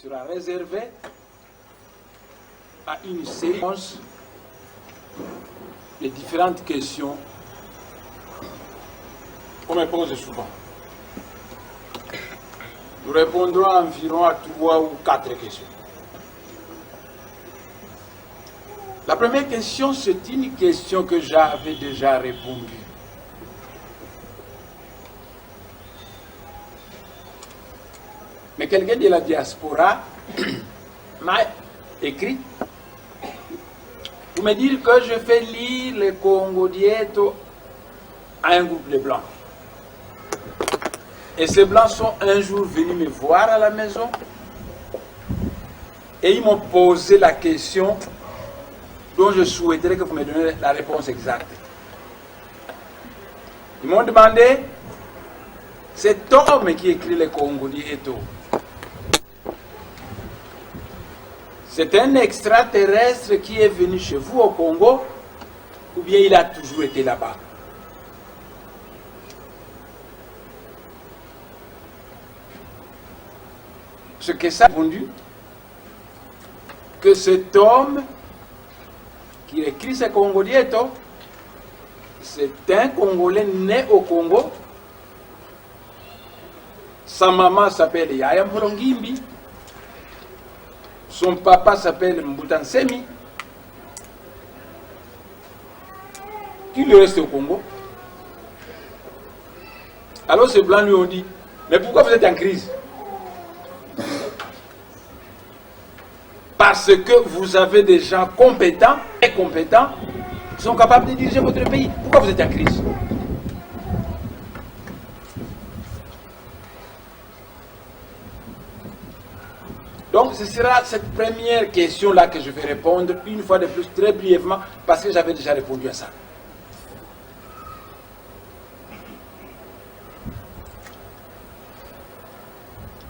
sera réservé à une séance de différentes questions qu'on me pose souvent. Nous répondrons environ à 3 ou 4 questions. La première question, c'est une question que j'avais déjà répondu. Mais quelqu'un de la diaspora m'a écrit pour me dire que je fais lire le Congo Dieto à un groupe de Blancs. Et ces Blancs sont un jour venus me voir à la maison et ils m'ont posé la question dont je souhaiterais que vous me donniez la réponse exacte. Ils m'ont demandé, cet homme qui écrit le Congo Dieto, c'est un extraterrestre qui est venu chez vous au Congo ou bien il a toujours été là-bas? Ce que ça a répondu, que cet homme qui écrit ce Congo Dieto, c'est un Congolais né au Congo. Sa maman s'appelle Yaya Mbolongimbi. Son papa s'appelle Mbutansemi. Qui lui reste au Congo? Alors ces Blancs lui ont dit, mais pourquoi vous êtes en crise? Parce que vous avez des gens compétents et compétents qui sont capables de diriger votre pays. Pourquoi vous êtes en crise? Donc ce sera cette première question-là que je vais répondre une fois de plus, très brièvement, parce que j'avais déjà répondu à ça.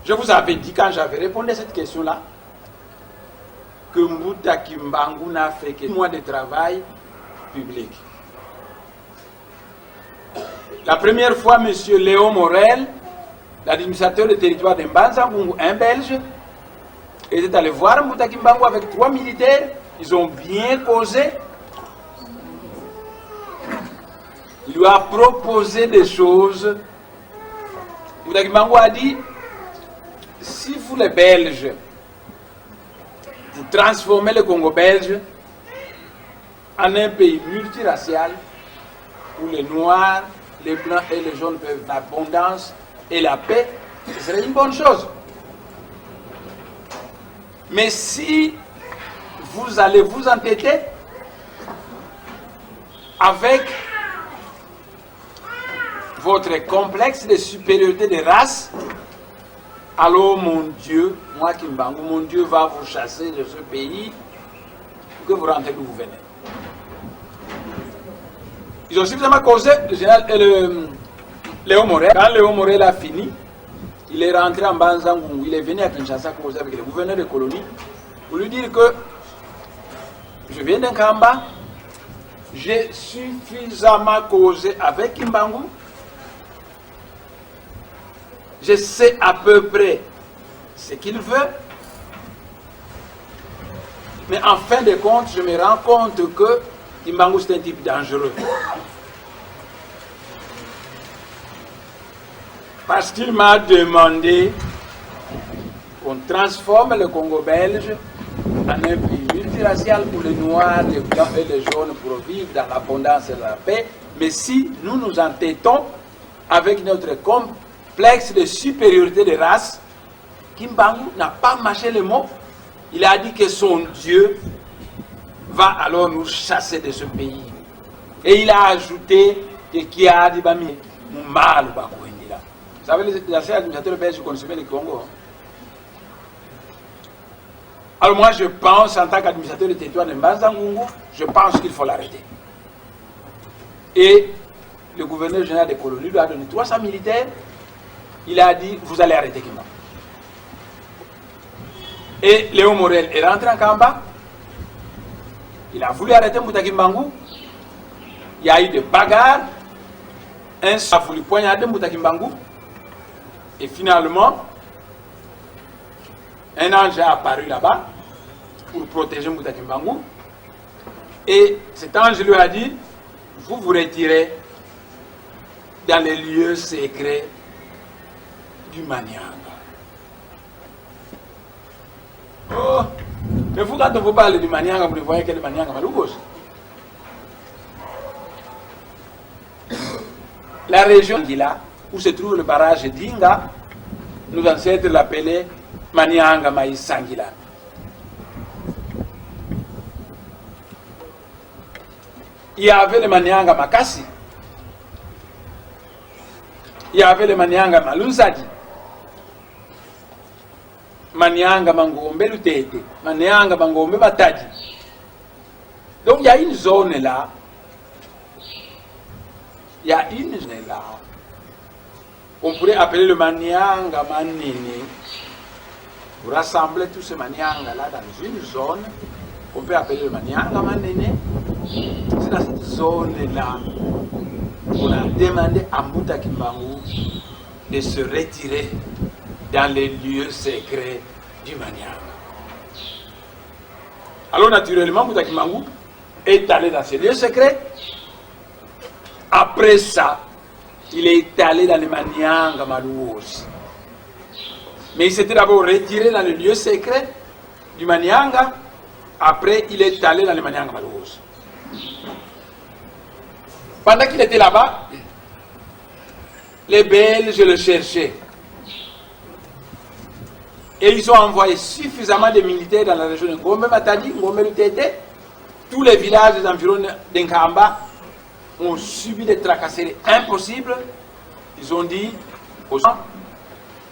Je vous avais dit quand j'avais répondu à cette question-là, que Mbuta Kimbangu n'a fait que 1 mois de travail public. La première fois, M. Léo Morel, l'administrateur du territoire de Mbanza-Ngungu, un Belge, était allé voir Mbuta Kimbangu avec 3 militaires. Ils ont bien causé. Il lui a proposé des choses. Mbuta Kimbangu a dit, si vous les Belges, vous transformez le Congo belge en un pays multiracial où les Noirs, les Blancs et les Jaunes peuvent l'abondance et la paix, ce serait une bonne chose. Mais si vous allez vous entêter avec votre complexe de supériorité de race, alors mon Dieu, moi Kimbangu, mon Dieu va vous chasser de ce pays pour que vous rentrez d'où vous venez. Ils ont suffisamment causé, le général Léo Morel. Quand Léo Morel a fini, il est rentré en Mbanza-Ngungu, il est venu à Kinshasa causer avec le gouverneur de colonie pour lui dire que je viens d'un Kamba, j'ai suffisamment causé avec Kimbangu. Je sais à peu près ce qu'il veut, mais en fin de compte, je me rends compte que Kimbangu c'est un type dangereux. Parce qu'il m'a demandé qu'on transforme le Congo belge en un pays multiracial où les Noirs, les Blancs et les Jaunes pour vivre dans l'abondance et la paix. Mais si nous nous entêtons avec notre complexe de supériorité de race, Kimbangu n'a pas mâché le mot. Il a dit que son Dieu va alors nous chasser de ce pays. Et il a ajouté que qui a dit Bami mal. Vous savez, les anciens administrateurs belges consommaient le Congo. Alors moi je pense, en tant qu'administrateur du territoire de Mbanza-Ngungu, je pense qu'il faut l'arrêter. Et le gouverneur général des colonies lui a donné 300 militaires. Il a dit, vous allez arrêter Kimbangu. Et Léo Morel est rentré en Kamba. Il a voulu arrêter Mbuta Kimbangu. Il y a eu des bagarres. Un a voulu poignarder Mbuta Kimbangu. Et finalement, un ange a apparu là-bas pour protéger Mouta Kimbangu. Et cet ange lui a dit, vous vous retirez dans les lieux secrets du Manianga. Oh, mais vous, quand on vous parle du Manianga, vous ne voyez que le Manianga Malugos. La région d'Ila, où se trouve le barrage d'Inga, nos ancêtres l'appelaient Manianga Maïs Sangila. Il y avait le Manianga Makasi, il y avait le Manianga Malunzadi, Manianga Mangombe Lutete, Manianga Mangombe Batadi. Donc il y a une zone là, on pourrait appeler le Manianga Manene, pour rassembler tous ces Manianga là dans une zone, on peut appeler le Manianga Manene. C'est dans cette zone-là qu'on a demandé à Mouta Kimbangu de se retirer dans les lieux secrets du Manianga. Alors naturellement, Mouta Kimbangu est allé dans ces lieux secrets. Après ça, il est allé dans le Manianga Malouos. Mais il s'était d'abord retiré dans le lieu secret du Manianga. Après, il est allé dans le Manianga Malouos. Pendant qu'il était là-bas, les Belges le cherchaient. Et ils ont envoyé suffisamment de militaires dans la région de Ngombe Matadi, Ngombe Lutete. Tous les villages des environs d'Nkamba ont subi des tracasseries impossibles. Ils ont dit aux gens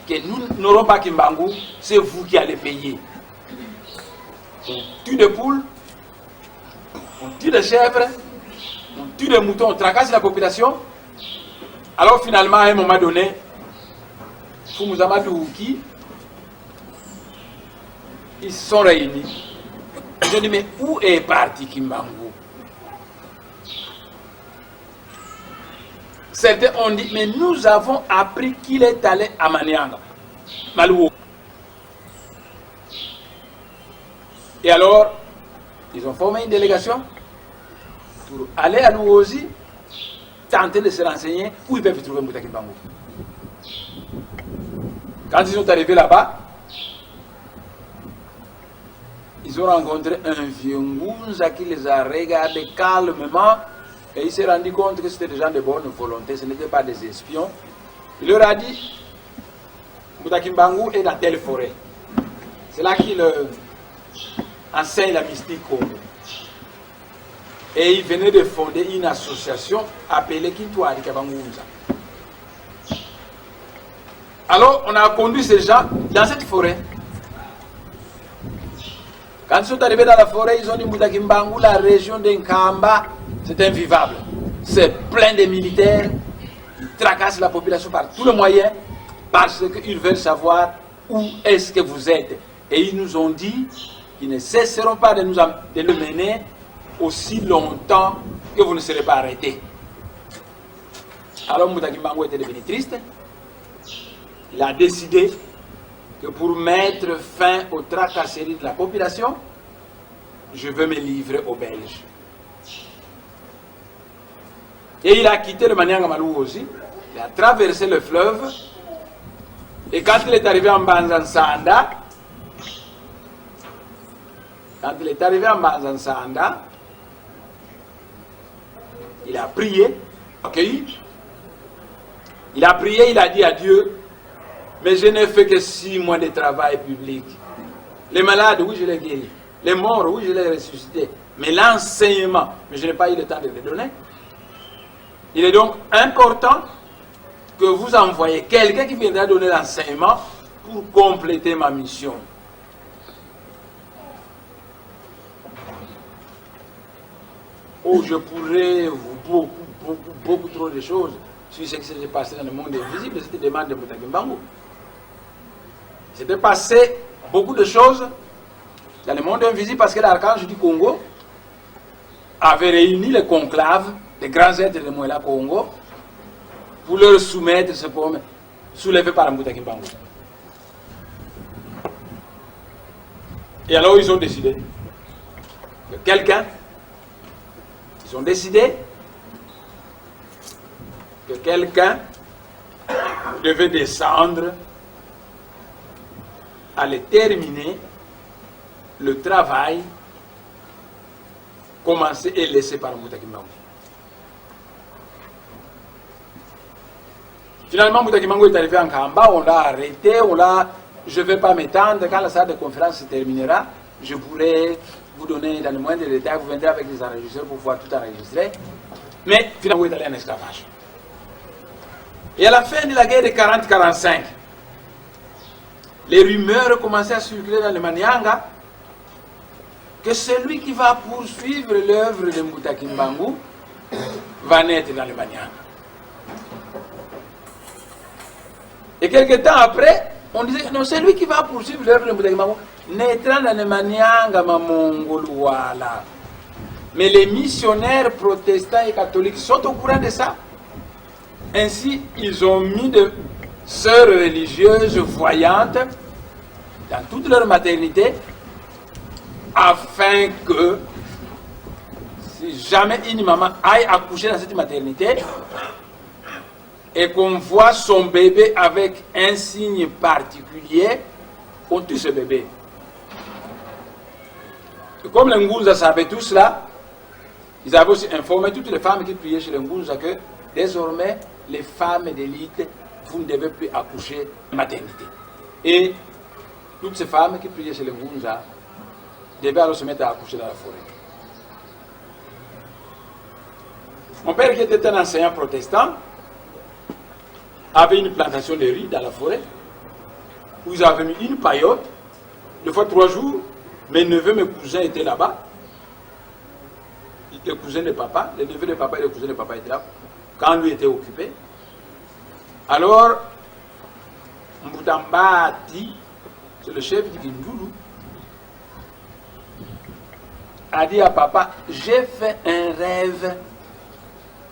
que nous n'aurons pas Kimbangu, c'est vous qui allez payer. On tue des poules, on tue des chèvres, on tue des moutons, on tracasse la population. Alors finalement, à un moment donné, Fumuzama Douki, ils se sont réunis. Ils ont dit, mais où est parti Kimbangu? Certains ont dit, mais nous avons appris qu'il est allé à Manianga, Malouo. Et alors, ils ont formé une délégation pour aller à Louosi, tenter de se renseigner où ils peuvent trouver Mouta Kimbangu. Quand ils sont arrivés là-bas, ils ont rencontré un vieux Ngunza qui les a regardés calmement et il s'est rendu compte que c'était des gens de bonne volonté, ce n'étaient pas des espions. Il leur a dit, Mouta Kimbangu est dans telle forêt. C'est là qu'il enseigne la mystique Congo. Et il venait de fonder une association appelée Kintouari Kabangunza. Alors, on a conduit ces gens dans cette forêt. Quand ils sont arrivés dans la forêt, ils ont dit Mouta Kimbangu, la région d'Nkamba, c'est invivable. C'est plein de militaires. Ils tracassent la population par tous les moyens parce qu'ils veulent savoir où est-ce que vous êtes. Et ils nous ont dit qu'ils ne cesseront pas de nous mener aussi longtemps que vous ne serez pas arrêtés. Alors Mouta Kimbangu était devenu triste. Il a décidé que pour mettre fin aux tracasseries de la population, je veux me livrer aux Belges. Et il a quitté le Manianga Malou aussi. Il a traversé le fleuve. Et quand il est arrivé en Banzansanda, il a prié, accueilli. Il a prié, il a dit à Dieu, mais je n'ai fait que 6 mois de travail public. Les malades, oui, je les guéris. Les morts, oui, je les ressuscités. Mais l'enseignement, mais je n'ai pas eu le temps de le donner. Il est donc important que vous envoyez quelqu'un qui viendra donner l'enseignement pour compléter ma mission. Oh, je pourrais vous beaucoup trop de choses sur ce qui s'est passé dans le monde invisible, c'était demande de Mouta Kimbangu. C'était passé beaucoup de choses dans le monde invisible parce que l'archange du Congo avait réuni les conclaves des grands êtres de Moëla Congo pour leur soumettre ce poème soulevé par Mouta Kimbangu. Et alors ils ont décidé que ils ont décidé que quelqu'un devait descendre, aller terminer le travail commencé et laissé par Mouta Kimbangu. Finalement, Mouta Kimbangu est arrivé en Kamba, on l'a arrêté, je ne vais pas m'étendre, quand la salle de conférence se terminera, je pourrai vous donner dans le moindre détail, vous viendrez avec des enregistreurs pour pouvoir tout enregistrer. Mais finalement, il est allé en esclavage. Et à la fin de la guerre de 40-45, les rumeurs commençaient à circuler dans le Manianga que celui qui va poursuivre l'œuvre de Mouta Kimbangu va naître dans le Manianga. Et quelques temps après, on disait que non, celui qui va poursuivre l'œuvre de Mouta Kimbangu naîtra dans le Manianga Mamongoluala. Mais les missionnaires protestants et catholiques sont au courant de ça. Ainsi, ils ont mis de sœurs religieuses voyantes dans toute leur maternité, afin que, si jamais une maman aille accoucher dans cette maternité, et qu'on voit son bébé avec un signe particulier, on tue ce bébé. Et comme les Ngunza savaient tout cela, ils avaient aussi informé toutes les femmes qui priaient chez les Ngunza que désormais, les femmes d'élite, vous ne devez plus accoucher en maternité. Et toutes ces femmes qui priaient chez les Ngunza devaient alors se mettre à accoucher dans la forêt. Mon père, qui était un enseignant protestant, avait une plantation de riz dans la forêt, où ils avaient mis une paillote. 2 fois 3 jours, mes neveux, mes cousins étaient là-bas. Les cousins de papa, les neveux de papa et les cousins de papa étaient là, quand lui était occupé. Alors, Mbutambati, c'est le chef du Kindoulou, a dit à papa, j'ai fait un rêve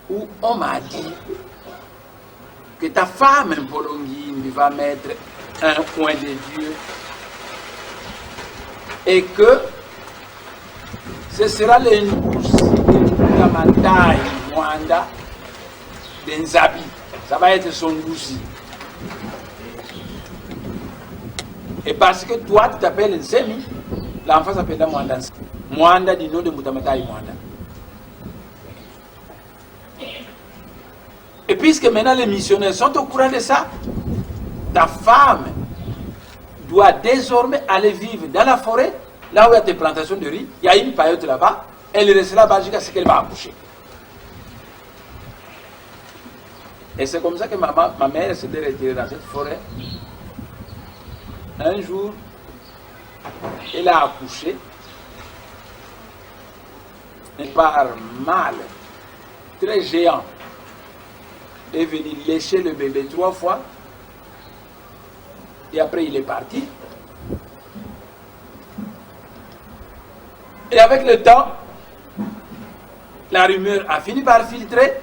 où on m'a dit que ta femme, Mpolongine, va mettre un coin de Dieu et que ce sera le Ndoussi de Mataï, Mwanda, de Nzabi. Ça va être son Ndoussi. Et parce que toi, tu t'appelles Nsemi, l'enfant s'appelle Mwanda. Mwanda du nom de Mutamatai Mwanda. Et puisque maintenant les missionnaires sont au courant de ça, ta femme doit désormais aller vivre dans la forêt, là où il y a des plantations de riz, il y a une paillote là-bas, elle restera là-bas jusqu'à ce qu'elle va accoucher. Et c'est comme ça que ma mère s'était retirée dans cette forêt. Un jour, elle a accouché, et par mal, très géant, est venu lécher le bébé 3 fois, et après il est parti. Et avec le temps, la rumeur a fini par filtrer,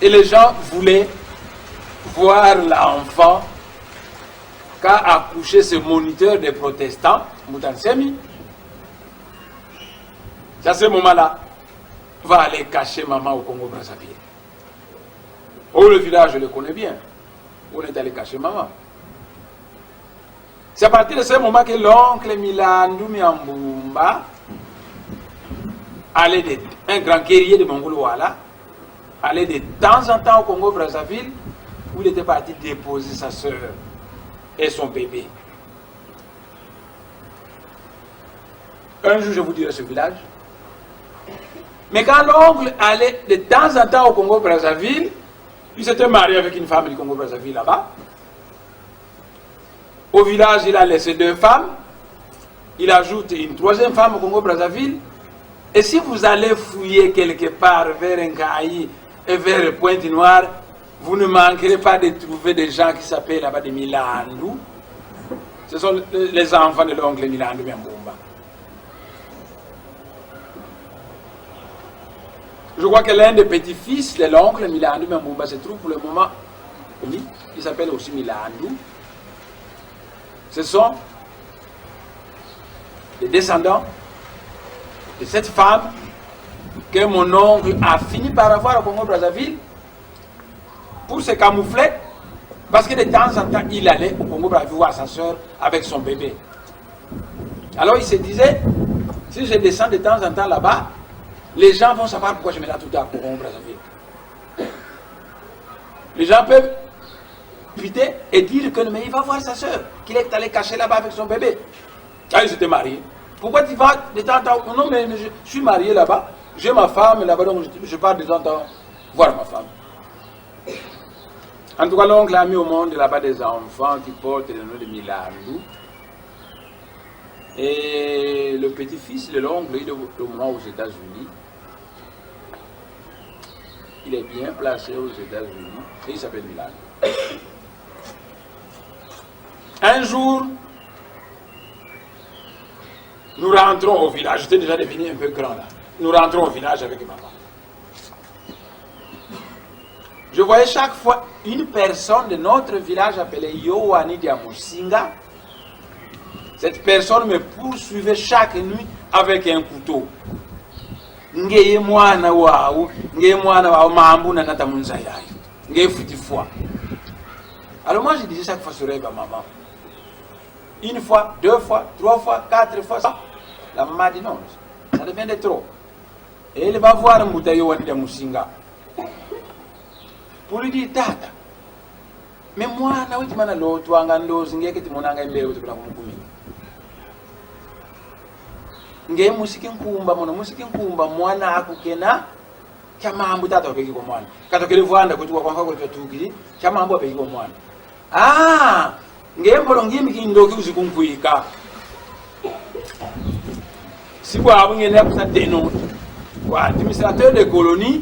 et les gens voulaient voir l'enfant qu'a accouché ce moniteur des protestants, Moutansemi. C'est à ce moment-là, on va aller cacher maman au Congo-Brazzaville. Oh, le village, je le connais bien. On est allé cacher maman. C'est à partir de ce moment que l'oncle Milandou Miambumba, un grand guerrier de Mongolo-Wala, allait de temps en temps au Congo-Brazzaville, où il était parti déposer sa soeur et son bébé. Un jour, je vous dirai ce village. Mais quand l'oncle allait de temps en temps au Congo-Brazzaville, il s'était marié avec une femme du Congo-Brazzaville là-bas. Au village, il a laissé 2 femmes. Il ajoute une 3e femme au Congo-Brazzaville. Et si vous allez fouiller quelque part vers Nkaï et vers Pointe-Noire, vous ne manquerez pas de trouver des gens qui s'appellent là-bas des Milandou. Ce sont les enfants de l'oncle Milandou Miambumba. Je crois que l'un des petits-fils de l'oncle Milandou Miambumba se trouve pour le moment, oui, il s'appelle aussi Milandou. Ce sont les descendants de cette femme que mon oncle a fini par avoir au Congo-Brazzaville pour se camoufler, parce que de temps en temps, il allait au Congo-Brazzaville voir sa soeur avec son bébé. Alors il se disait, si je descends de temps en temps là-bas, les gens vont savoir pourquoi je me lève tout le temps au Congo-Brazzaville. Les gens peuvent fuiter et dire que mais il va voir sa soeur, qu'il est allé cacher là-bas avec son bébé. Ah, ils étaient mariés. Pourquoi tu vas de temps en temps? Non, mais je suis marié là-bas, j'ai ma femme là-bas, donc je pars de temps en temps voir ma femme. En tout cas, l'oncle a mis au monde là-bas des enfants qui portent le nom de Milandou. Et le petit-fils de l'oncle, il est au moment aux États-Unis. Il est bien placé aux États-Unis et il s'appelle Milandou. Un jour, nous rentrons au village. J'étais déjà devenu un peu grand là. Nous rentrons au village avec maman. Je voyais chaque fois une personne de notre village appelée Yohani Diamusinga. Cette personne me poursuivait chaque nuit avec un couteau. Ngeye mwana wao mambu na nata munzayai. Ngeye futifwa. Alors moi je disais chaque fois ce rêve à maman. Une fois, deux fois, trois fois, quatre fois. La maman dit non, ça devient de trop. Et elle va voir Mouta Yohani Diamusinga. Pour lui dire, tata, mais moi, je ne sais pas si tu as un peu de temps, je ne sais pas si tu as un peu de temps. Nge musiki nkumba mono musiki nkumba mwana akukena chamambo tata opeki ko mwana katokele vwanda kuti wakwanga kuti tukili chamambo opeki ko mwana nge mbolo ngimi kindoki uzikunkuika sibo abungene kusa deno wa administrateur de colonie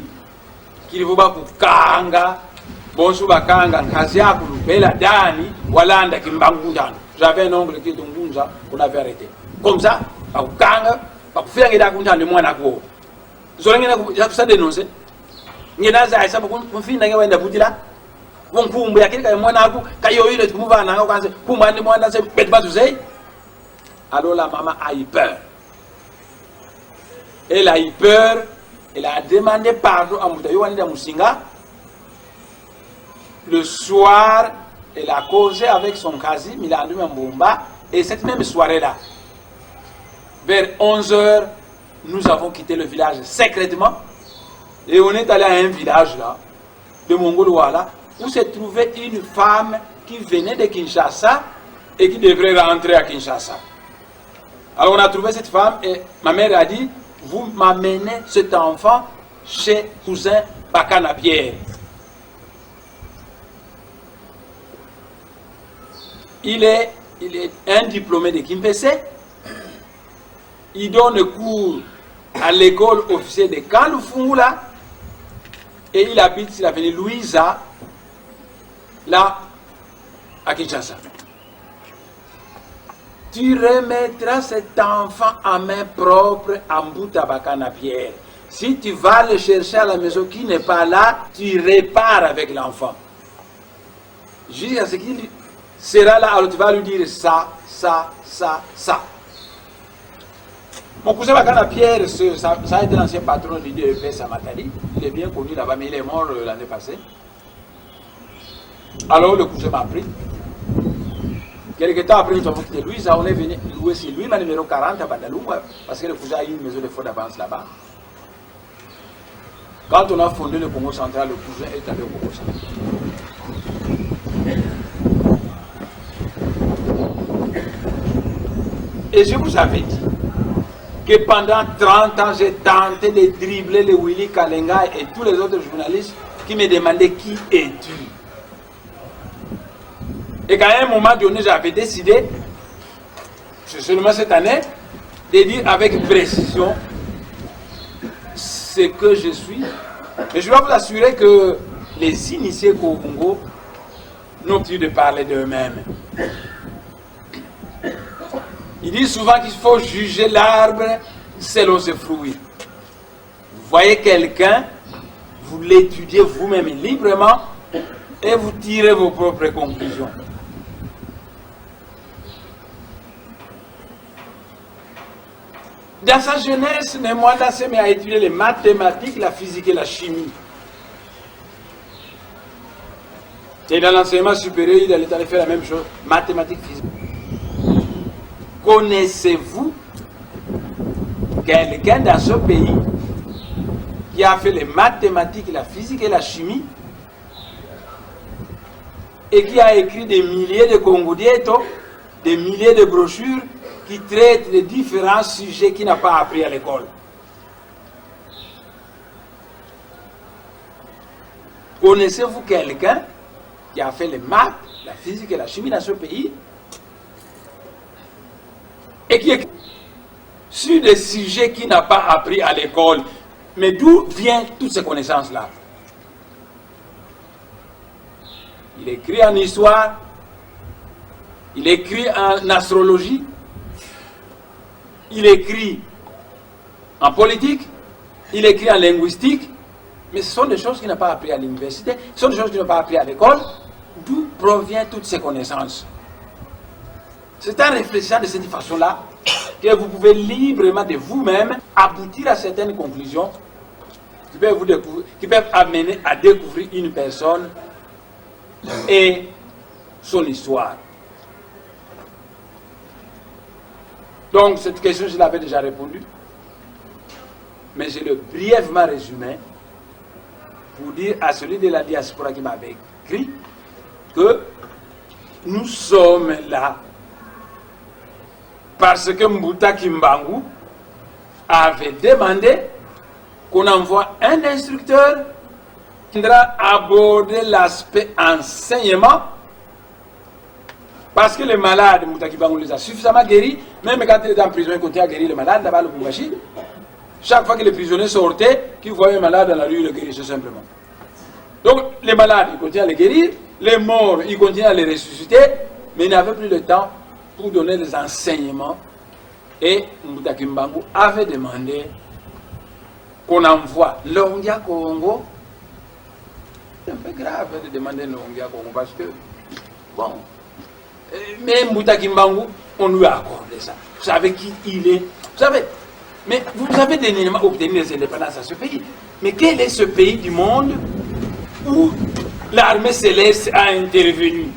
kilivuba kukanga bonsu bakanga kazi yako lubela dani walanda kimbangu ndano j'avais un oncle qui tungunza on avait arrêté comme ça bakukanga bakufira ngida kuntande mwana ko zolengena kusa denonce ngena za isa kumfinda ngewenda kutila wonkumbu yakili kay mwana ko kayo ile kumuvana nga kwanze kumandi mwana se betbazu sei. Alors la maman a eu peur. Elle a eu peur, elle a demandé pardon à Mouta Yohani Diamusinga. Le soir, elle a causé avec son quasi Milandou Mbumba. Et cette même soirée-là, vers 11h, nous avons quitté le village secrètement. Et on est allé à un village là, de Mongolwala, où se trouvait une femme qui venait de Kinshasa et qui devrait rentrer à Kinshasa. Alors on a trouvé cette femme et ma mère a dit, vous m'amenez cet enfant chez cousin Bakana Pierre. Il est un diplômé de Kimpese. Il donne cours à l'école officielle de Kalufungula. Et il habite sur l'avenue Louisa, là, à Kinshasa. Tu remettras cet enfant à main propre à Mbuta Bakana Pierre. Si tu vas le chercher à la maison qui n'est pas là, tu repars avec l'enfant. Jusqu'à ce qu'il sera là, alors tu vas lui dire ça. Mon cousin Bakana Pierre, ça a été l'ancien patron du DEPS à Matadi. Il est bien connu là-bas, mais il est mort l'année passée. Alors le cousin m'a pris. Quelques temps après, nous avons quitté Louisa, on est venu louer chez lui, ma numéro 40 à Badalouma, parce que le cousin a eu une maison de faux d'avance là-bas. Quand on a fondé le Congo central, le cousin est allé au Congo central. Et je vous avais dit que pendant 30 ans, j'ai tenté de dribbler le Willy Kalenga et tous les autres journalistes qui me demandaient qui es-tu. Et qu'à un moment donné, j'avais décidé, c'est seulement cette année, de dire avec précision ce que je suis. Mais je dois vous assurer que les initiés au Congo n'ont plus de parler d'eux-mêmes. Ils disent souvent qu'il faut juger l'arbre selon ses fruits. Vous voyez quelqu'un, vous l'étudiez vous-même librement et vous tirez vos propres conclusions. Dans sa jeunesse, Nemwanda s'est mis à étudier les mathématiques, la physique et la chimie. Et dans l'enseignement supérieur, il est allé faire la même chose, mathématiques, physique. Connaissez-vous quelqu'un dans ce pays qui a fait les mathématiques, la physique et la chimie et qui a écrit des milliers de Congodieto, des milliers de brochures qui traitent de différents sujets qu'il n'a pas appris à l'école? Connaissez-vous quelqu'un qui a fait les maths, la physique et la chimie dans ce pays et qui écrit sur des sujets qu'il n'a pas appris à l'école? Mais d'où viennent toutes ces connaissances-là? Il écrit en histoire, il écrit en astrologie, il écrit en politique, il écrit en linguistique, mais ce sont des choses qu'il n'a pas appris à l'université, ce sont des choses qu'il n'a pas appris à l'école. D'où proviennent toutes ces connaissances? C'est en réfléchissant de cette façon-là que vous pouvez librement de vous-même aboutir à certaines conclusions qui peuvent amener à découvrir une personne et son histoire. Donc cette question, je l'avais déjà répondu, mais je l'ai brièvement résumé pour dire à celui de la diaspora qui m'avait écrit que nous sommes là parce que Mbuta Kimbangu avait demandé qu'on envoie un instructeur qui viendra aborder l'aspect enseignement, parce que les malades, Mbuta Kimbangu les a suffisamment guéris, même quand il était en prison, il continuait à guérir les malades là-bas, le Bumbashi. Chaque fois que les prisonniers sortaient, qu'ils voyaient un malade dans la rue, ils le guérissaient simplement. Donc les malades, ils continuaient à les guérir, les morts, ils continuaient à les ressusciter, mais ils n'avaient plus le temps pour donner des enseignements. Et Mbuta Kimbangu avait demandé qu'on envoie l'Ongia Congo. C'est un peu grave de demander l'Ongia Congo parce que, bon, mais Mbuta Kimbangu, on lui a accordé ça. Vous savez qui il est? Vous savez, mais vous avez dernièrement obtenu les indépendances à ce pays. Mais quel est ce pays du monde où l'armée céleste a intervenu?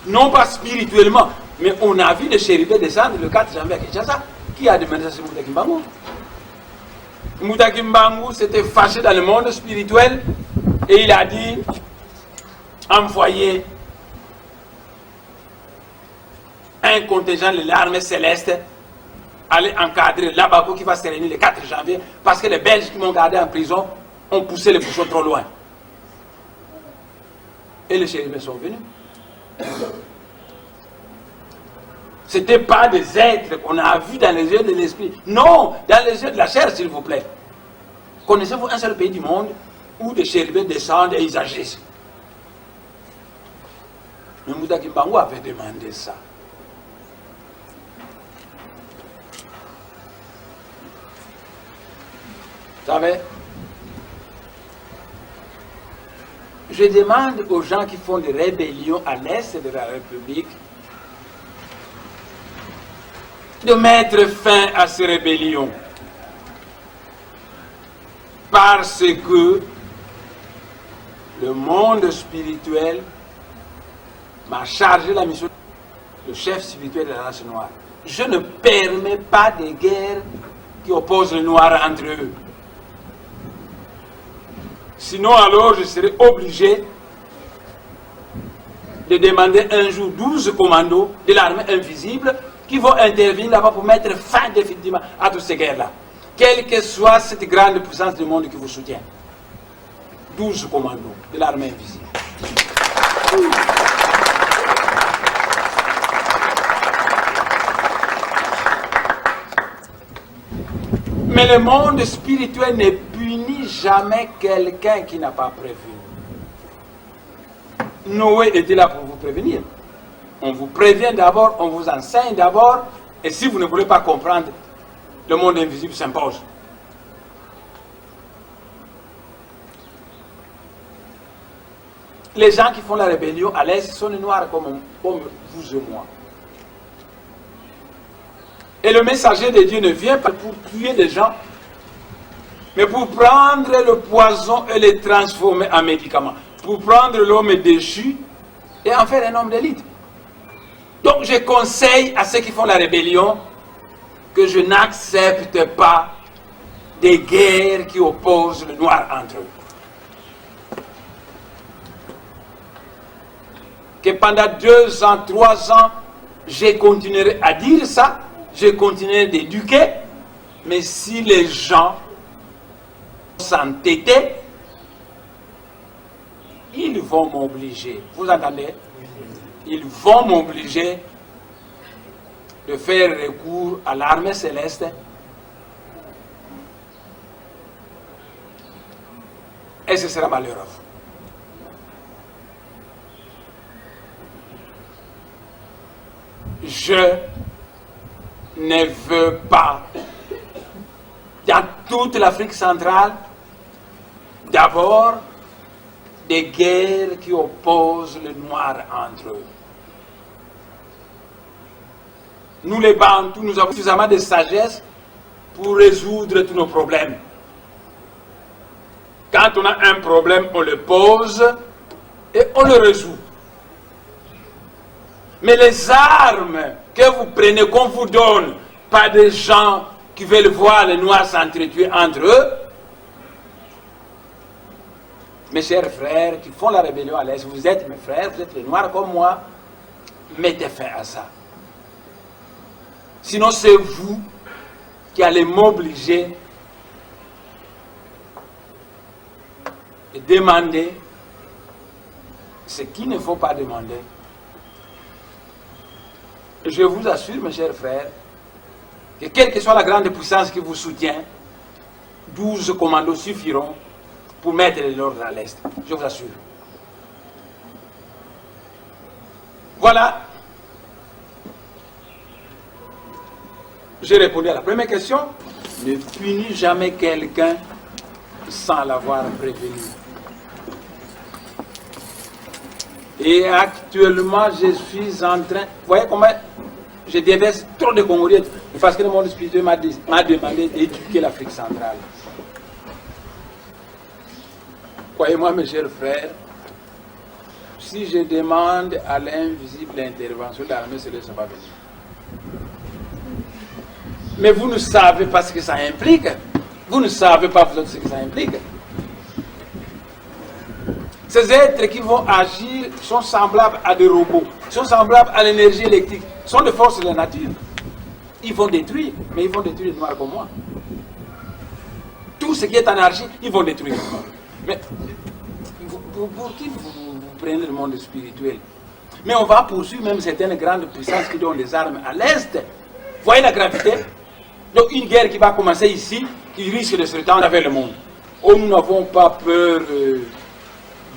Non pas spirituellement, mais on a vu les chérubins descendre le 4 janvier à Kinshasa. Qui a demandé ça? C'est Mbuta Kimbangu. Mbuta Kimbangu s'était fâché dans le monde spirituel et il a dit envoyer un contingent de l'armée céleste aller encadrer Labako qui va se réunir le 4 janvier parce que les Belges qui m'ont gardé en prison ont poussé les bouchons trop loin. Et les chérubins sont venus. Ce n'était pas des êtres qu'on a vus dans les yeux de l'esprit. Non, dans les yeux de la chair, s'il vous plaît. Connaissez-vous un seul pays du monde où des chérubins descendent et ils agissent? Le Mbuta Kimbangu avait demandé ça. Vous savez, je demande aux gens qui font des rébellions à l'est de la République de mettre fin à ces rébellions. Parce que le monde spirituel m'a chargé la mission de chef spirituel de la race noire. Je ne permets pas de guerres qui opposent les noirs entre eux. Sinon, alors, je serai obligé de demander un jour 12 commandos de l'armée invisible qui vont intervenir là-bas pour mettre fin définitivement à toutes ces guerres-là. Quelle que soit cette grande puissance du monde qui vous soutient. 12 commandos de l'armée invisible. Mais le monde spirituel ne punit jamais quelqu'un qui n'a pas prévenu. Noé était là pour vous prévenir. On vous prévient d'abord, on vous enseigne d'abord, et si vous ne voulez pas comprendre, le monde invisible s'impose. Les gens qui font la rébellion à l'Est sont les Noirs comme vous et moi. Et le messager de Dieu ne vient pas pour tuer les gens, mais pour prendre le poison et le transformer en médicament. Pour prendre l'homme déchu et en faire un homme d'élite. Donc je conseille à ceux qui font la rébellion que je n'accepte pas des guerres qui opposent le noir entre eux. Que pendant 2 ans, 3 ans, je continuerai à dire ça, je continuerai d'éduquer, mais si les gens s'entêtent, ils vont m'obliger. Vous entendez? Ils vont m'obliger de faire recours à l'armée céleste et ce sera malheureux. Je ne veux pas, dans toute l'Afrique centrale, d'abord, des guerres qui opposent les Noirs entre eux. Nous les Bantous, nous avons suffisamment de sagesse pour résoudre tous nos problèmes. Quand on a un problème, on le pose et on le résout. Mais les armes que vous prenez, qu'on vous donne, pas des gens qui veulent voir les Noirs s'entretuer entre eux. Mes chers frères qui font la rébellion à l'Est, vous êtes mes frères, vous êtes les Noirs comme moi, mettez fin à ça. Sinon c'est vous qui allez m'obliger de demander ce qu'il ne faut pas demander. Je vous assure, mes chers frères, que quelle que soit la grande puissance qui vous soutient, 12 commandos suffiront pour mettre l'ordre à l'Est. Je vous assure. Voilà. J'ai répondu à la première question. Ne punis jamais quelqu'un sans l'avoir prévenu. Et actuellement, je suis en train... Vous voyez comment je déverse trop de Congolais parce que le monde spirituel m'a demandé d'éduquer l'Afrique centrale. Croyez-moi, mes chers frères, si je demande à l'invisible l'intervention de l'armée, cela ne va pas venir. Mais vous ne savez pas ce que ça implique. Vous ne savez pas vous autres ce que ça implique. Ces êtres qui vont agir sont semblables à des robots, sont semblables à l'énergie électrique, sont des forces de la nature. Ils vont détruire, mais ils vont détruire les noirs comme moi. Tout ce qui est énergie, ils vont détruire. Mais pour qui vous prenez le monde spirituel? Mais on va poursuivre même certaines grandes puissances qui donnent des armes à l'Est. Voyez la gravité? Donc une guerre qui va commencer ici, qui risque de se répandre vers le monde. Oh, nous n'avons pas peur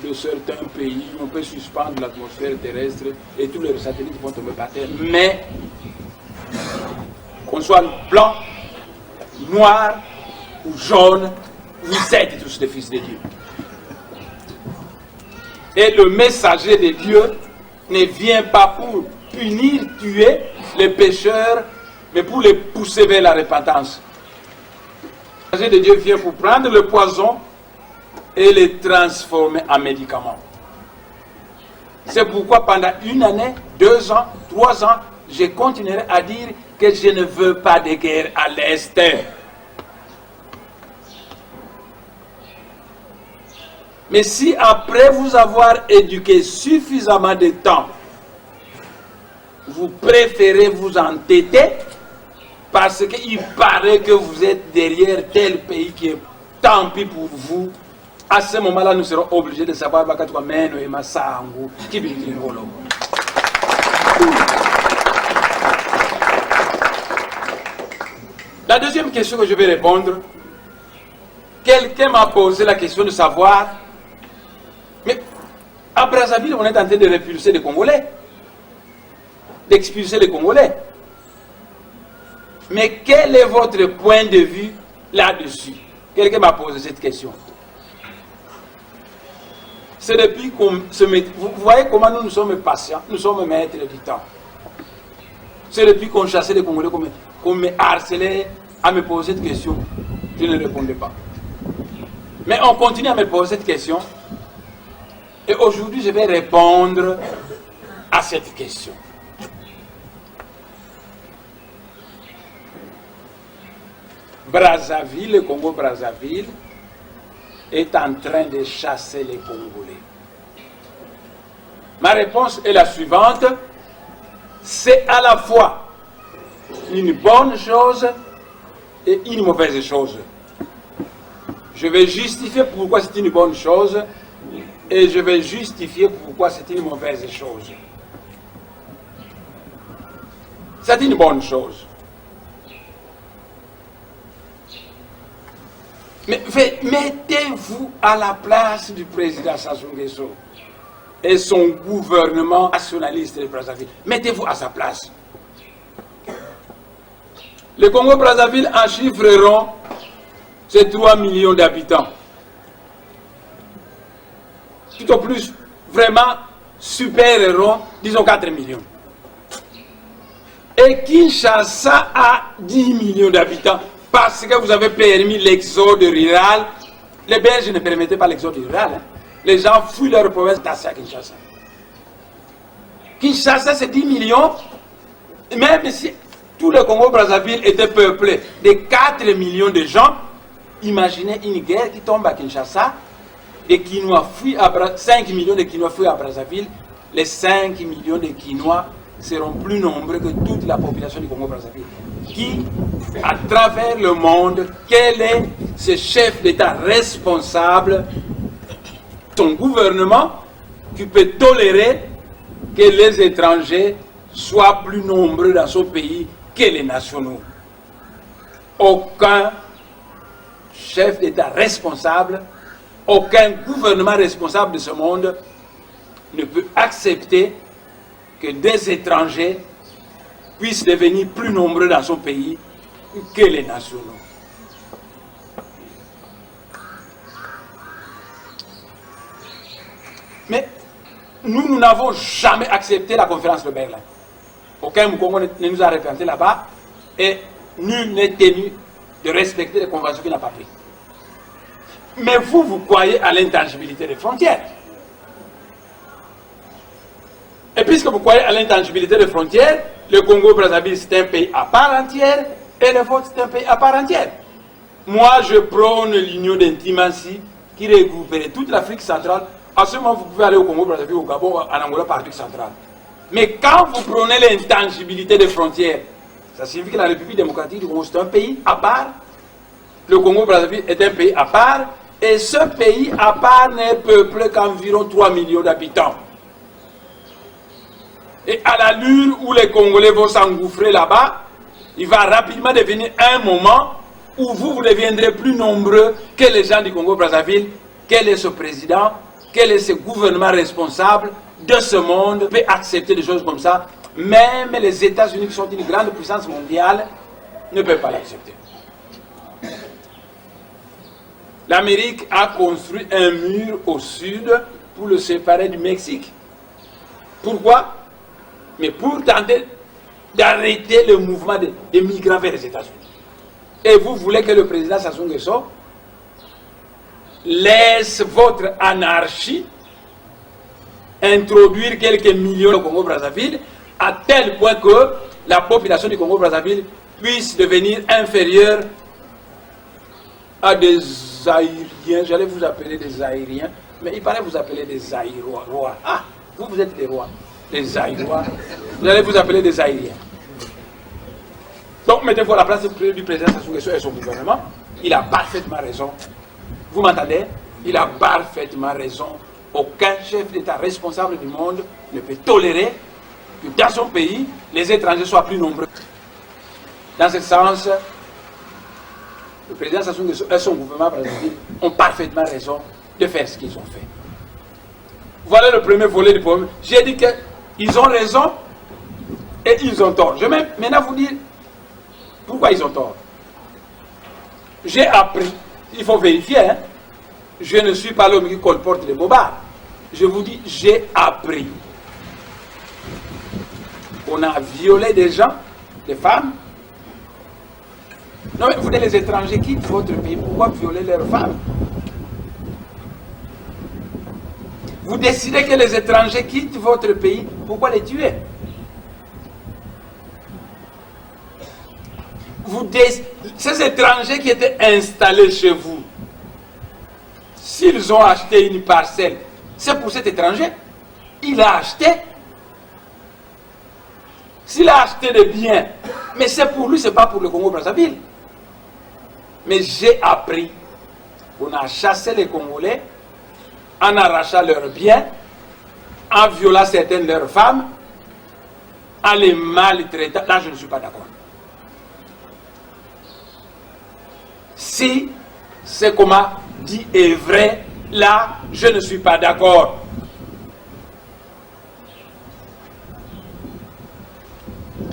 de certains pays, on peut suspendre l'atmosphère terrestre et tous les satellites vont tomber par terre. Mais, qu'on soit blanc, noir ou jaune, vous êtes tous des fils de Dieu. Et le messager de Dieu ne vient pas pour punir, tuer les pécheurs, mais pour les pousser vers la repentance. Le messager de Dieu vient pour prendre le poison et les transformer en médicaments. C'est pourquoi pendant 1 année, 2 ans, 3 ans, je continuerai à dire que je ne veux pas de guerre à l'Est. Mais si après vous avoir éduqué suffisamment de temps, vous préférez vous entêter parce qu'il paraît que vous êtes derrière tel pays qui est tant pis pour vous, à ce moment-là, nous serons obligés de savoir qui vit. La deuxième question que je vais répondre, quelqu'un m'a posé la question de savoir, mais à Brazzaville, on est en train de repulser les Congolais, d'expulser les Congolais. Mais quel est votre point de vue là-dessus? Quelqu'un m'a posé cette question. C'est depuis qu'on se met... Vous voyez comment nous sommes patients, nous sommes maîtres du temps. C'est depuis qu'on chassait les Congolais comme qu'on me harcelait à me poser cette question. Je ne répondais pas. Mais on continue à me poser cette question. Et aujourd'hui, je vais répondre à cette question. Brazzaville, le Congo-Brazzaville, est en train de chasser les Congolais. Ma réponse est la suivante. C'est à la fois une bonne chose et une mauvaise chose. Je vais justifier pourquoi c'est une bonne chose et je vais justifier pourquoi c'est une mauvaise chose. C'est une bonne chose. Mais mettez-vous à la place du président Sassou Nguesso et son gouvernement nationaliste de Brazzaville. Mettez-vous à sa place. Le Congo-Brazzaville en chiffreront c'est 3 millions d'habitants. Tout au plus, vraiment, supéreront, disons 4 millions. Et Kinshasa a 10 millions d'habitants. Parce que vous avez permis l'exode rural. Les Belges ne permettaient pas l'exode rural. Hein. Les gens fuient leur province à Kinshasa. Kinshasa, c'est 10 millions. Même si tout le Congo-Brazzaville était peuplé de 4 millions de gens, imaginez une guerre qui tombe à Kinshasa. Les Kinois fuient à 5 millions de Kinois fuient à Brazzaville. Les 5 millions de Kinois seront plus nombreux que toute la population du Congo-Brazzaville. Qui, à travers le monde, quel est ce chef d'État responsable, son gouvernement, qui peut tolérer que les étrangers soient plus nombreux dans son pays que les nationaux? Aucun chef d'État responsable, aucun gouvernement responsable de ce monde ne peut accepter que des étrangers puissent devenir plus nombreux dans son pays que les nationaux. Mais nous n'avons jamais accepté la conférence de Berlin. Aucun Congo ne nous a représenté là-bas et nul n'est tenu de respecter les conventions qu'il n'a pas prises. Mais vous croyez à l'intangibilité des frontières. Et puisque vous croyez à l'intangibilité des frontières, le Congo-Brazzaville c'est un pays à part entière et le vôtre c'est un pays à part entière. Moi je prône l'union d'intimatie qui regrouperait toute l'Afrique centrale. En ce moment vous pouvez aller au Congo-Brazzaville, au Gabon, en Angola, par l'Afrique centrale. Mais quand vous prenez l'intangibilité des frontières, ça signifie que la République démocratique du Congo c'est un pays à part. Le Congo-Brazzaville est un pays à part et ce pays à part n'est peuplé qu'environ 3 millions d'habitants. Et à l'allure où les Congolais vont s'engouffrer là-bas, il va rapidement devenir un moment où vous deviendrez plus nombreux que les gens du Congo-Brazzaville. Quel est ce président? Quel est ce gouvernement responsable de ce monde peut accepter des choses comme ça? Même les États-Unis, qui sont une grande puissance mondiale, ne peuvent pas l'accepter. L'Amérique a construit un mur au sud pour le séparer du Mexique. Pourquoi? Mais pour tenter d'arrêter le mouvement des migrants vers les États-Unis. Et vous voulez que le président Sassou Nguesso laisse votre anarchie introduire quelques millions au Congo-Brazzaville à tel point que la population du Congo-Brazzaville puisse devenir inférieure à des Aériens. J'allais vous appeler des Aériens, mais il paraît vous appeler des Aïrois. Ah, vous êtes des rois. Les Aïrois, vous allez vous appeler des Aériens. Donc mettez-vous à la place du président Sassou Nguesso et son gouvernement. Il a parfaitement raison. Vous m'entendez? Il a parfaitement raison. Aucun chef d'État responsable du monde ne peut tolérer que dans son pays, les étrangers soient plus nombreux. Dans ce sens, le président Sassou Nguesso et son gouvernement ont parfaitement raison de faire ce qu'ils ont fait. Voilà le premier volet du problème. J'ai dit qu'ils ont raison et ils ont tort. Je vais maintenant vous dire pourquoi ils ont tort. J'ai appris, il faut vérifier, hein? Je ne suis pas l'homme qui colporte des bobards. Je vous dis, j'ai appris. On a violé des gens, des femmes, Non, mais vous voulez les étrangers quittent votre pays, pourquoi violer leurs femmes? Vous décidez que les étrangers quittent votre pays, pourquoi les tuer? Ces étrangers qui étaient installés chez vous, s'ils ont acheté une parcelle, c'est pour cet étranger. Il a acheté. S'il a acheté des biens, mais c'est pour lui, c'est pas pour le Congo-Brazzaville. Mais j'ai appris qu'on a chassé les Congolais en arrachant leurs biens, en violant certaines de leurs femmes, en les maltraitant. Là, je ne suis pas d'accord. Si ce qu'on m'a dit est vrai, là, je ne suis pas d'accord.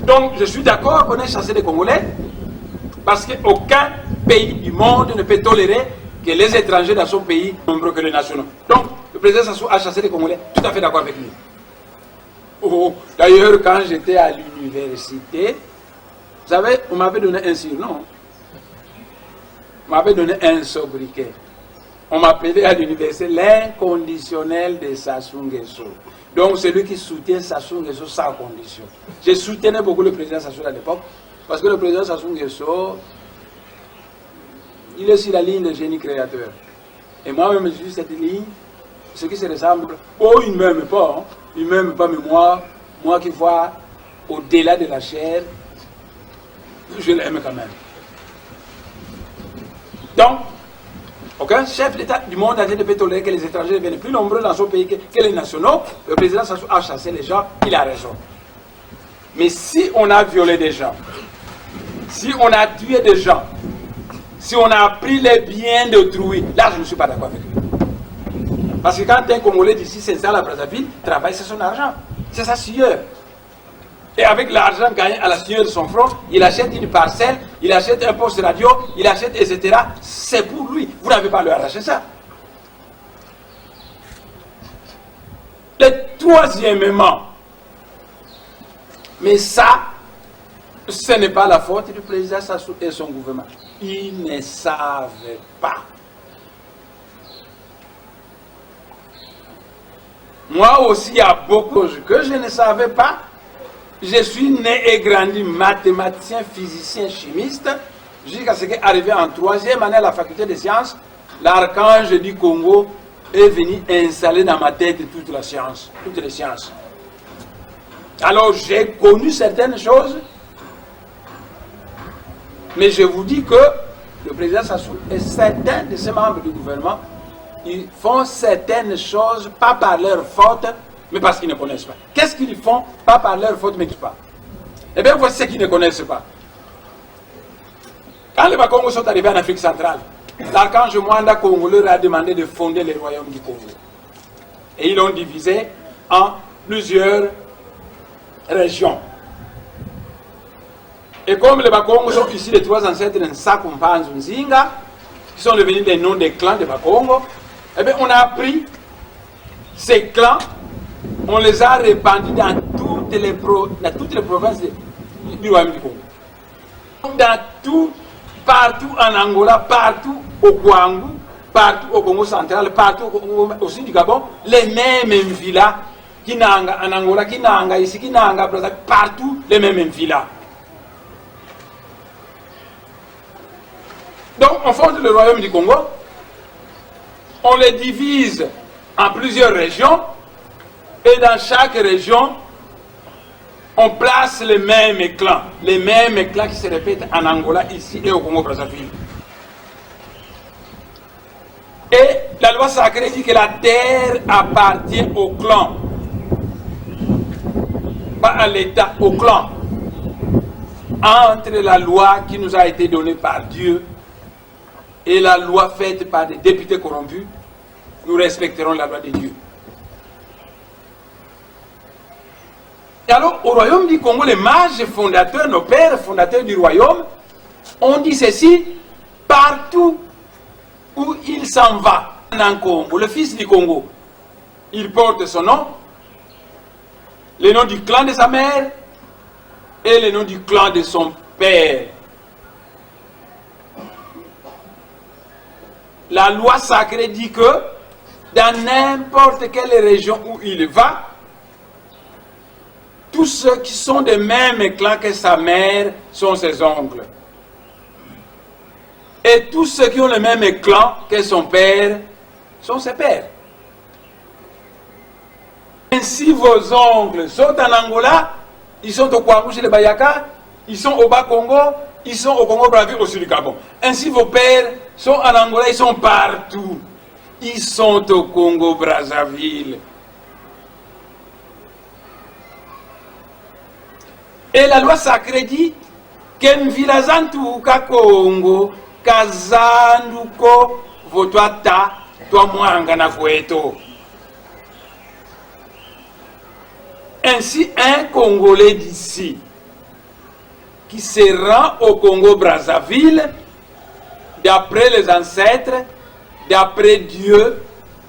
Donc, je suis d'accord qu'on ait chassé les Congolais, parce qu'aucun pays du monde ne peut tolérer que les étrangers dans son pays sont nombreux que les nationaux. Donc, le président Sassou a chassé les Congolais, tout à fait d'accord avec lui. Oh, d'ailleurs, quand j'étais à l'université, vous savez, on m'avait donné un surnom. On m'avait donné un sobriquet. On m'appelait à l'université l'inconditionnel de Sassou Nguesso. Donc, celui qui soutient Sassou Nguesso sans condition. Je soutenais beaucoup le président Sassou à l'époque, parce que le président Sassou Nguesso, il est sur la ligne de génie créateur. Et moi-même, je suis cette ligne, ce qui se ressemble. Oh, il ne m'aime pas, hein. Il ne m'aime pas, mais moi qui vois au-delà de la chair, je l'aime quand même. Donc, aucun chef d'État du monde entier ne peut tolérer que les étrangers deviennent plus nombreux dans son pays que les nationaux. Le président Sassou a chassé les gens, il a raison. Mais si on a violé des gens, si on a tué des gens, si on a pris les biens d'autrui, là je ne suis pas d'accord avec lui. Parce que quand un Congolais d'ici s'installe à Brazzaville, travaille, c'est son argent, c'est sa sueur. Et avec l'argent gagné à la sueur de son front, il achète une parcelle, il achète un poste radio, il achète, etc. C'est pour lui. Vous n'avez pas à lui arracher ça. Et troisièmement, mais ça, ce n'est pas la faute du président Sassou et son gouvernement. Ils ne savaient pas. Moi aussi, il y a beaucoup de choses que je ne savais pas. Je suis né et grandi mathématicien, physicien, chimiste, jusqu'à ce qu'arrivé en troisième année à la faculté des sciences, l'archange du Congo est venu installer dans ma tête toutes les sciences. Alors j'ai connu certaines choses, mais je vous dis que le président Sassou et certains de ses membres du gouvernement, ils font certaines choses, pas par leur faute, mais parce qu'ils ne connaissent pas. Qu'est-ce qu'ils font? Pas par leur faute, mais qu'ils ne connaissent pas. Eh bien, voici ce qu'ils ne connaissent pas. Quand les Bakongos sont arrivés en Afrique centrale, l'archange Mwanda Congo leur a demandé de fonder le royaume du Congo. Et ils l'ont divisé en plusieurs régions. Et comme les Bakongos sont ici les trois ancêtres de Nsakumpanzu Nzinga, qui sont devenus des noms des clans de Bakongo, eh bien, on a pris ces clans, on les a répandus dans toutes les provinces du royaume du Congo. Partout en Angola, partout au Kwangu, partout au Congo central, partout au sud du Gabon, les mêmes villas, Kinanga en Angola, Kinanga ici, Kinanga, Brazzaville, partout les mêmes villas. Donc on fonde le royaume du Congo, on les divise en plusieurs régions, et dans chaque région, on place les mêmes clans qui se répètent en Angola, ici et au Congo-Brazzaville. Et la loi sacrée dit que la terre appartient au clan, pas à l'État, au clan. Entre la loi qui nous a été donnée par Dieu et la loi faite par des députés corrompus, nous respecterons la loi de Dieu. Et alors, au royaume du Congo, les mages fondateurs, nos pères fondateurs du royaume, ont dit ceci: partout où il s'en va, en Congo, le fils du Congo, il porte son nom, le nom du clan de sa mère et le nom du clan de son père. la loi sacrée dit que dans n'importe quelle région où il va, tous ceux qui sont de même clan que sa mère sont ses oncles. Et tous ceux qui ont le même clan que son père sont ses pères. Ainsi vos oncles sont en Angola, ils sont au Kwangu chez les Bayaka, ils sont au Bas-Congo, ils sont au Congo-Brazzaville, au sud du Gabon. Ainsi vos pères sont en Angola, ils sont partout. Ils sont au Congo-Brazzaville. Et la loi sacrée dit que Mvilazantu ka Congo, Kazanduko, Votwata, Toi Mwanga na Kweto. Ainsi, un Congolais d'ici, qui se rend au Congo-Brazzaville, d'après les ancêtres, d'après Dieu,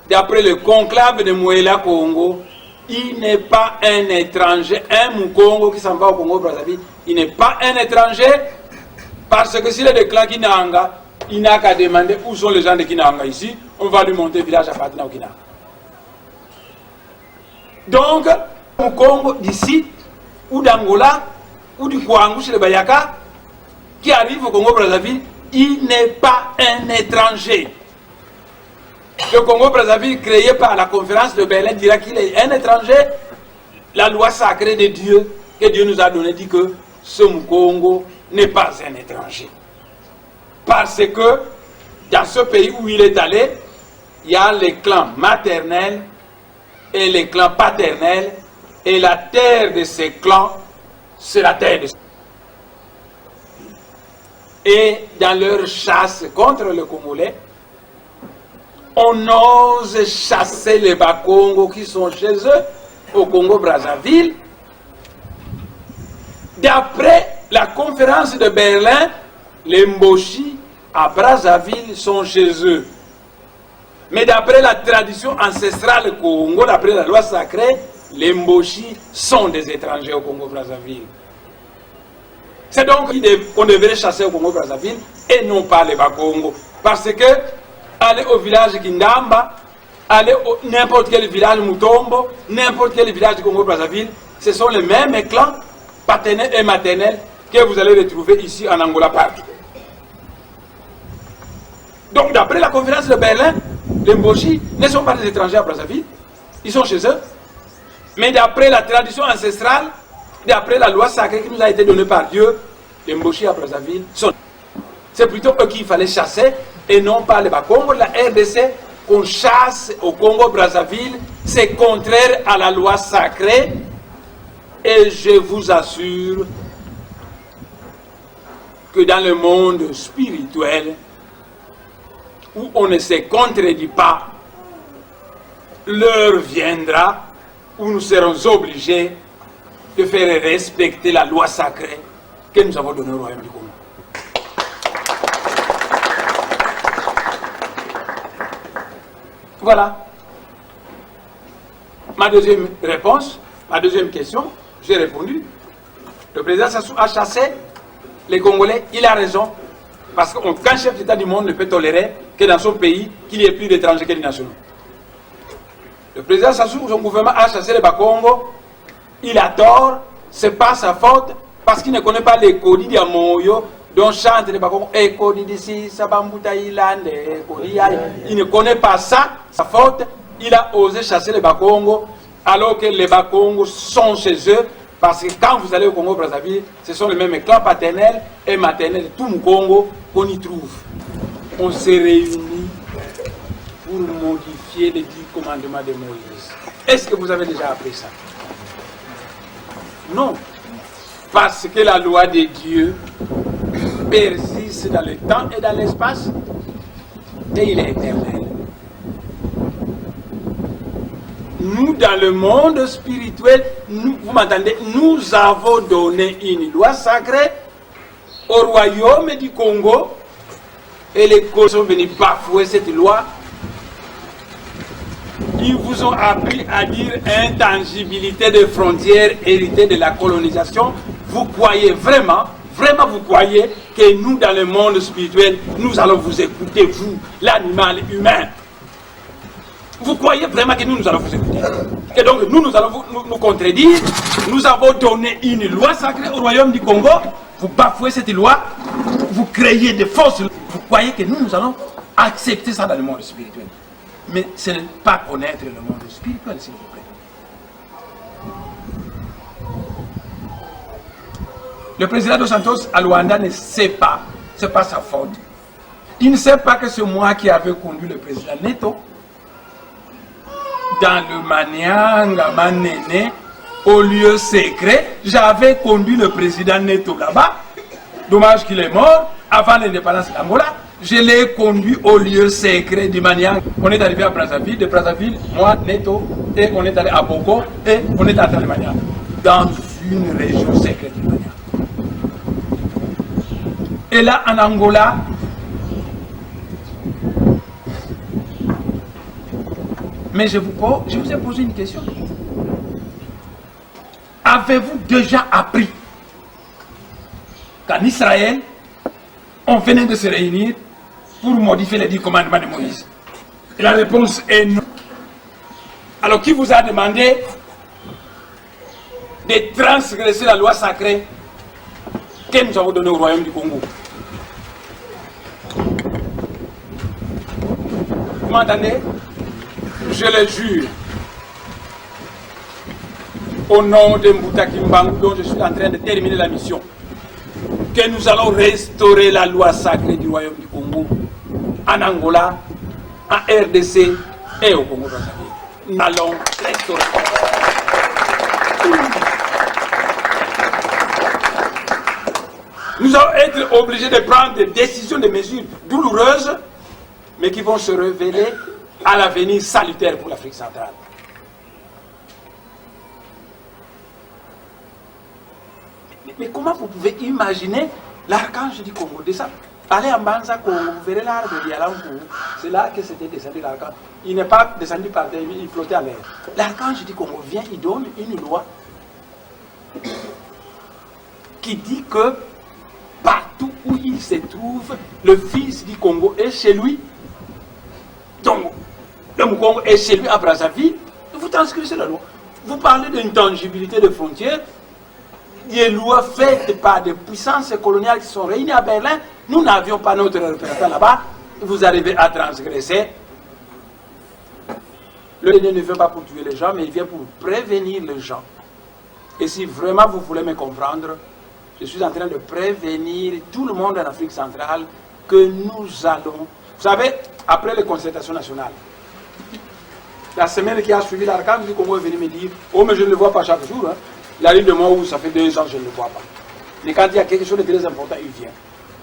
d'après le conclave de Mouela Congo, il n'est pas un étranger, un Mukongo qui s'en va au Congo-Brazzaville, il n'est pas un étranger, parce que s'il est de clan Kinanga, il n'a qu'à demander où sont les gens de Kinanga ici, on va lui monter village appartenant au Kinanga. Donc, au Congo d'ici, ou d'Angola, ou du Kwangu chez les Bayaka, qui arrive au Congo-Brazzaville, il n'est pas un étranger. Le Congo-Brazzaville, créé par la conférence de Berlin, dira qu'il est un étranger. La loi sacrée de Dieu, que Dieu nous a donnée, dit que ce Mukongo n'est pas un étranger. Parce que dans ce pays où il est allé, il y a les clans maternels et les clans paternels, et la terre de ces clans, c'est la terre de ces clans. Et dans leur chasse contre le Congolais, on ose chasser les Bakongo qui sont chez eux, au Congo-Brazzaville. D'après la conférence de Berlin, les Mboshi à Brazzaville sont chez eux. Mais d'après la tradition ancestrale Congo, d'après la loi sacrée, les Mboshi sont des étrangers au Congo-Brazzaville. C'est donc qu'on devrait chasser au Congo-Brazzaville et non pas les Bakongo. Parce que aller au village Kindamba, aller n'importe quel village Mutombo, n'importe quel village du Congo-Brazzaville, ce sont les mêmes clans paternels et maternels que vous allez retrouver ici en Angola partout. Donc d'après la conférence de Berlin, les Mboshi ne sont pas des étrangers à Brazzaville, ils sont chez eux. Mais d'après la tradition ancestrale, d'après la loi sacrée qui nous a été donnée par Dieu, les Mboshi à Brazzaville sont... C'est plutôt eux qu'il fallait chasser et non pas les Bakongo. La RDC, qu'on chasse au Congo-Brazzaville, c'est contraire à la loi sacrée. Et je vous assure que dans le monde spirituel, où on ne se contredit pas, l'heure viendra où nous serons obligés de faire respecter la loi sacrée que nous avons donnée au Royaume du Congo. Voilà. Ma deuxième réponse, ma deuxième question, j'ai répondu. Le président Sassou a chassé les Congolais, il a raison. Parce qu'un chef d'État du monde ne peut tolérer que dans son pays, qu'il y ait plus d'étrangers que des nationaux. Le président Sassou, son gouvernement a chassé les Bakongo, il a tort, c'est pas sa faute, parce qu'il ne connaît pas les codis d'Amoyo, dont chantent les Bakongo, et codis d'ici, Sabambuta Ilande, il ne connaît pas ça, sa faute, il a osé chasser les Bakongo, alors que les Bakongo sont chez eux, parce que quand vous allez au Congo-Brazzaville, ce sont les mêmes clans paternels et maternels de tout le Congo qu'on y trouve. On s'est réunis pour modifier les 10 commandements de Moïse. Est-ce que vous avez déjà appris ça? Non. Parce que la loi de Dieu persiste dans le temps et dans l'espace et il est éternel. Nous, dans le monde spirituel, vous m'entendez, nous avons donné une loi sacrée au royaume du Congo et les Congolais sont venus bafouer cette loi. Ils vous ont appris à dire intangibilité des frontières héritées de la colonisation. Vous croyez vraiment Vraiment, vous croyez que nous, dans le monde spirituel, nous allons vous écouter, vous, l'animal humain? Vous croyez vraiment que nous allons vous écouter? Et donc, nous allons nous contredire. Nous avons donné une loi sacrée au royaume du Congo. Vous bafouez cette loi. Vous créez des fausses. Vous croyez que nous allons accepter ça dans le monde spirituel? Mais ce n'est pas connaître le monde spirituel, s'il vous plaît. Le président Dos Santos à Luanda ne sait pas, ce n'est pas sa faute. Il ne sait pas que c'est moi qui avais conduit le président Neto dans le Manianga, Manene, au lieu secret. J'avais conduit le président Neto là-bas. Dommage qu'il est mort avant l'indépendance d'Angola. Je l'ai conduit au lieu secret du Manianga. On est arrivé à Brazzaville, de Brazzaville, moi, Neto, et on est allé à Boko, et on est allé à Manianga, dans une région secrète du Manianga. Et là, en Angola, mais je vous ai posé une question. Avez-vous déjà appris qu'en Israël, on venait de se réunir pour modifier les 10 commandements de Moïse? Et la réponse est non. Alors, qui vous a demandé de transgresser la loi sacrée que nous avons donnée au royaume du Congo? Vous m'entendez? Je le jure, au nom de Mbuta Kimbangu, dont je suis en train de terminer la mission, que nous allons restaurer la loi sacrée du royaume du Congo, en Angola, en RDC et au Congo-Brazzaville. Nous allons restaurer. Nous allons être obligés de prendre des décisions, des mesures douloureuses, mais qui vont se révéler à l'avenir salutaire pour l'Afrique centrale. Mais comment vous pouvez imaginer l'archange du Congo descendre? Allez en Banza Congo, vous verrez l'arbre de Yalankou. C'est là que c'était descendu l'archange. Il n'est pas descendu par terre, il flottait à l'air. L'archange du Congo vient, il donne une loi qui dit que partout où il se trouve, le fils du Congo est chez lui. Donc, le Congo est chez lui à Brazzaville. Vous transcrivez la loi. Vous parlez d'intangibilité des frontières. Des lois faites par des puissances coloniales qui sont réunies à Berlin. Nous n'avions pas notre représentant là-bas. Vous arrivez à transgresser. Le Seigneur ne vient pas pour tuer les gens, mais il vient pour prévenir les gens. Et si vraiment vous voulez me comprendre, je suis en train de prévenir tout le monde en Afrique centrale que nous allons... Vous savez, après les concertations nationales, la semaine qui a suivi, l'archange du Congo est venu me dire « Oh, mais je ne le vois pas chaque jour. Hein. » Il arrive de moi où ça fait 2 ans que je ne le vois pas. Mais quand il y a quelque chose de très important, il vient.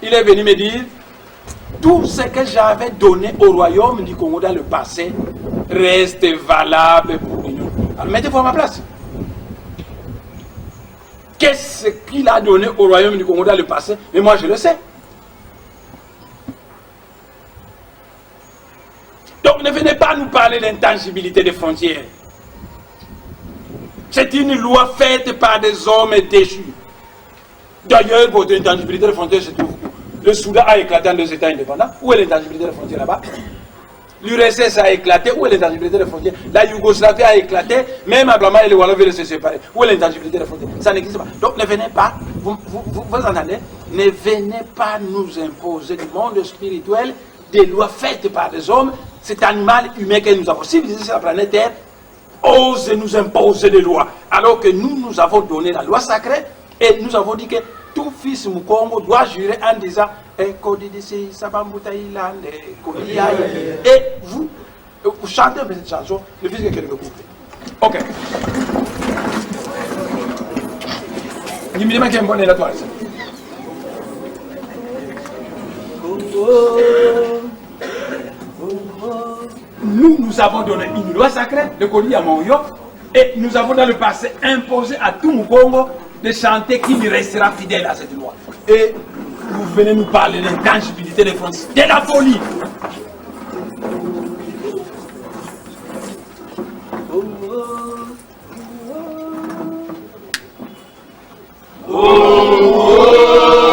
Il est venu me dire « Tout ce que j'avais donné au royaume du Congo dans le passé reste valable pour l'Union. » Alors mettez-vous à ma place. Qu'est-ce qu'il a donné au royaume du Congo dans le passé? Mais moi, je le sais. Donc ne venez pas nous parler d'intangibilité des frontières. C'est une loi faite par des hommes déchus. D'ailleurs, votre intangibilité des frontières se trouve où? Le Soudan a éclaté en 2 États indépendants. Où est l'intangibilité des frontières là-bas? L'URSS a éclaté. Où est l'intangibilité des frontières? La Yougoslavie a éclaté. Même Abraham et le Wallon veulent se séparer. Où est l'intangibilité des frontières? Ça n'existe pas. Donc ne venez pas, vous entendez? Ne venez pas nous imposer du monde spirituel des lois faites par des hommes. Cet animal humain que nous avons civilisé sur la planète Terre ose nous imposer des lois. Alors que nous avons donné la loi sacrée et nous avons dit que tout fils Mukongo doit jurer en disant et vous chantez cette chanson, le fils que quelqu'un coupe. Ok. Dis-moi qu'il y a une bonne étoile. Nous avons donné une loi sacrée, le Kodi à Moyo, et nous avons dans le passé imposé à tout Mukongo de chanter qu'il restera fidèle à cette loi. Et vous venez nous parler d'intangibilité des frontières, de la folie. Oh, oh, oh.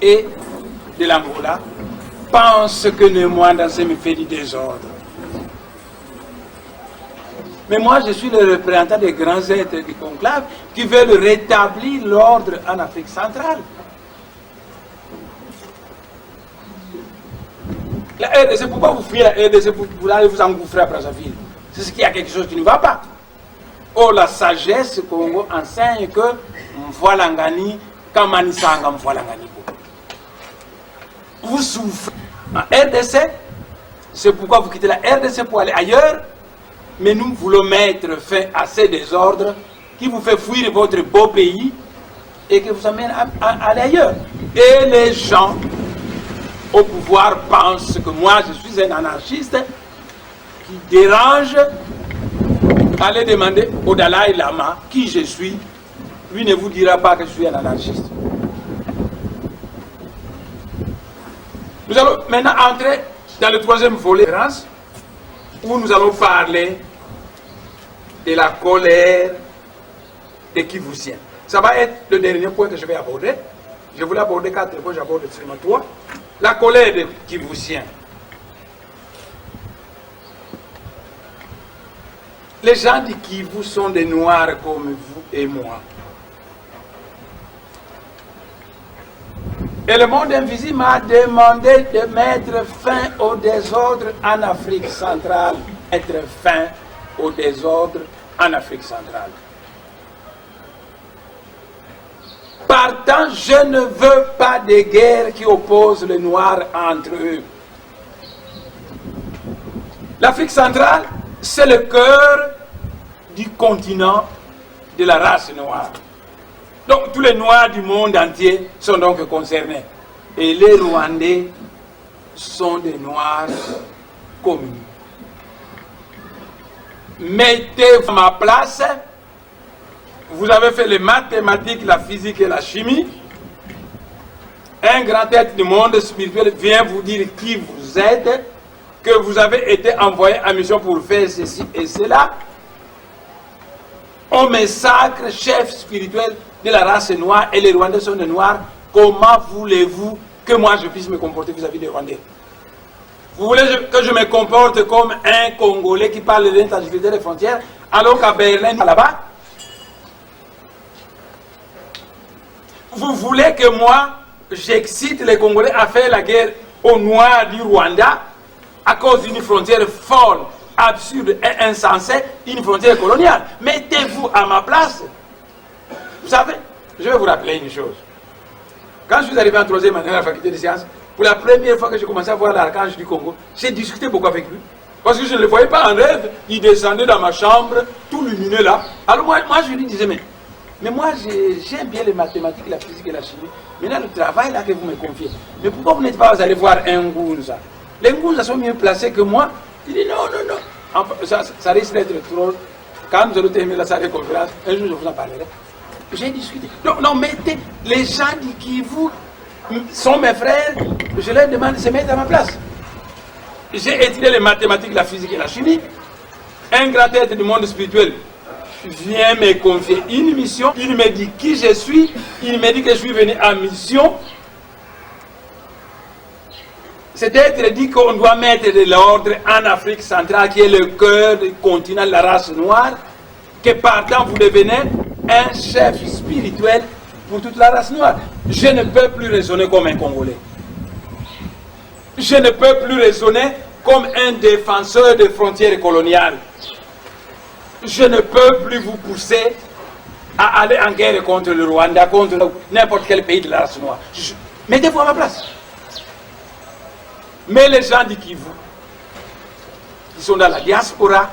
Et de l'Angola pense que Némoandase me fait du désordre. Mais moi, je suis le représentant des grands êtres du conclave qui veulent rétablir l'ordre en Afrique centrale. La RDC, pourquoi vous fuyez la RDC pour aller vous engouffrer à Brazzaville? C'est ce qu'il y a quelque chose qui ne va pas. Oh, la sagesse Congo enseigne que Mvoilangani, Kamanisanga Mvoilangani. Vous souffrez en RDC, c'est pourquoi vous quittez la RDC pour aller ailleurs, mais nous voulons mettre fin à ces désordres qui vous fait fuir votre beau pays et qui vous amène à aller ailleurs. Et les gens au pouvoir pensent que moi je suis un anarchiste qui dérange. Allez demander au Dalai Lama qui je suis. Lui ne vous dira pas que je suis un anarchiste. Nous allons maintenant entrer dans le troisième volet où nous allons parler de la colère des Kivusiens. Ça va être le dernier point que je vais aborder. Je voulais aborder 4 points, j'aborde seulement 3. La colère des Kivusiens. Les gens du Kivu sont des Noirs comme vous et moi. Et le monde invisible m'a demandé de mettre fin au désordre en Afrique centrale. Mettre fin au désordre en Afrique centrale. Partant, je ne veux pas de guerre qui oppose les Noirs entre eux. L'Afrique centrale, c'est le cœur du continent de la race noire. Donc tous les Noirs du monde entier sont donc concernés. Et les Rwandais sont des Noirs comme nous. Mettez-vous à ma place. Vous avez fait les mathématiques, la physique et la chimie. Un grand être du monde spirituel vient vous dire qui vous êtes, que vous avez été envoyé en mission pour faire ceci et cela. On me sacre chef spirituel de la race noire et les Rwandais sont des Noirs. Comment voulez-vous que moi je puisse me comporter vis-à-vis des Rwandais? Vous voulez que je me comporte comme un Congolais qui parle de l'intangibilité des frontières alors qu'à Berlin, là-bas? Vous voulez que moi j'excite les Congolais à faire la guerre aux Noirs du Rwanda à cause d'une frontière folle, absurde et insensée, une frontière coloniale? Mettez-vous à ma place. Vous savez, je vais vous rappeler une chose. Quand je suis arrivé en 3e année à la faculté des sciences, pour la première fois que j'ai commencé à voir l'archange du Congo, j'ai discuté beaucoup avec lui. Parce que je ne le voyais pas en rêve. Il descendait dans ma chambre, tout lumineux là. Alors moi je lui disais, mais moi j'aime bien les mathématiques, la physique et la chimie. Maintenant le travail là que vous me confiez. Mais pourquoi vous n'êtes pas allé voir un Ngounza? Les Ngounza sont mieux placés que moi. Il dit non. Enfin, ça risque d'être trop. Quand nous allons terminer la salle de conférence, un jour je vous en parlerai. J'ai discuté. Non, mettez les gens qui vous sont mes frères, je leur demande de se mettre à ma place. J'ai étudié les mathématiques, la physique et la chimie. Un grand être du monde spirituel vient me confier une mission. Il me dit qui je suis. Il me dit que je suis venu en mission. Cet être dit qu'on doit mettre de l'ordre en Afrique centrale, qui est le cœur du continent de la race noire, que partant vous devenez un chef spirituel pour toute la race noire. Je ne peux plus raisonner comme un Congolais. Je ne peux plus raisonner comme un défenseur des frontières coloniales. Je ne peux plus vous pousser à aller en guerre contre le Rwanda, contre n'importe quel pays de la race noire. Mettez-vous à ma place. Mais les gens du Kivu, qui sont dans la diaspora,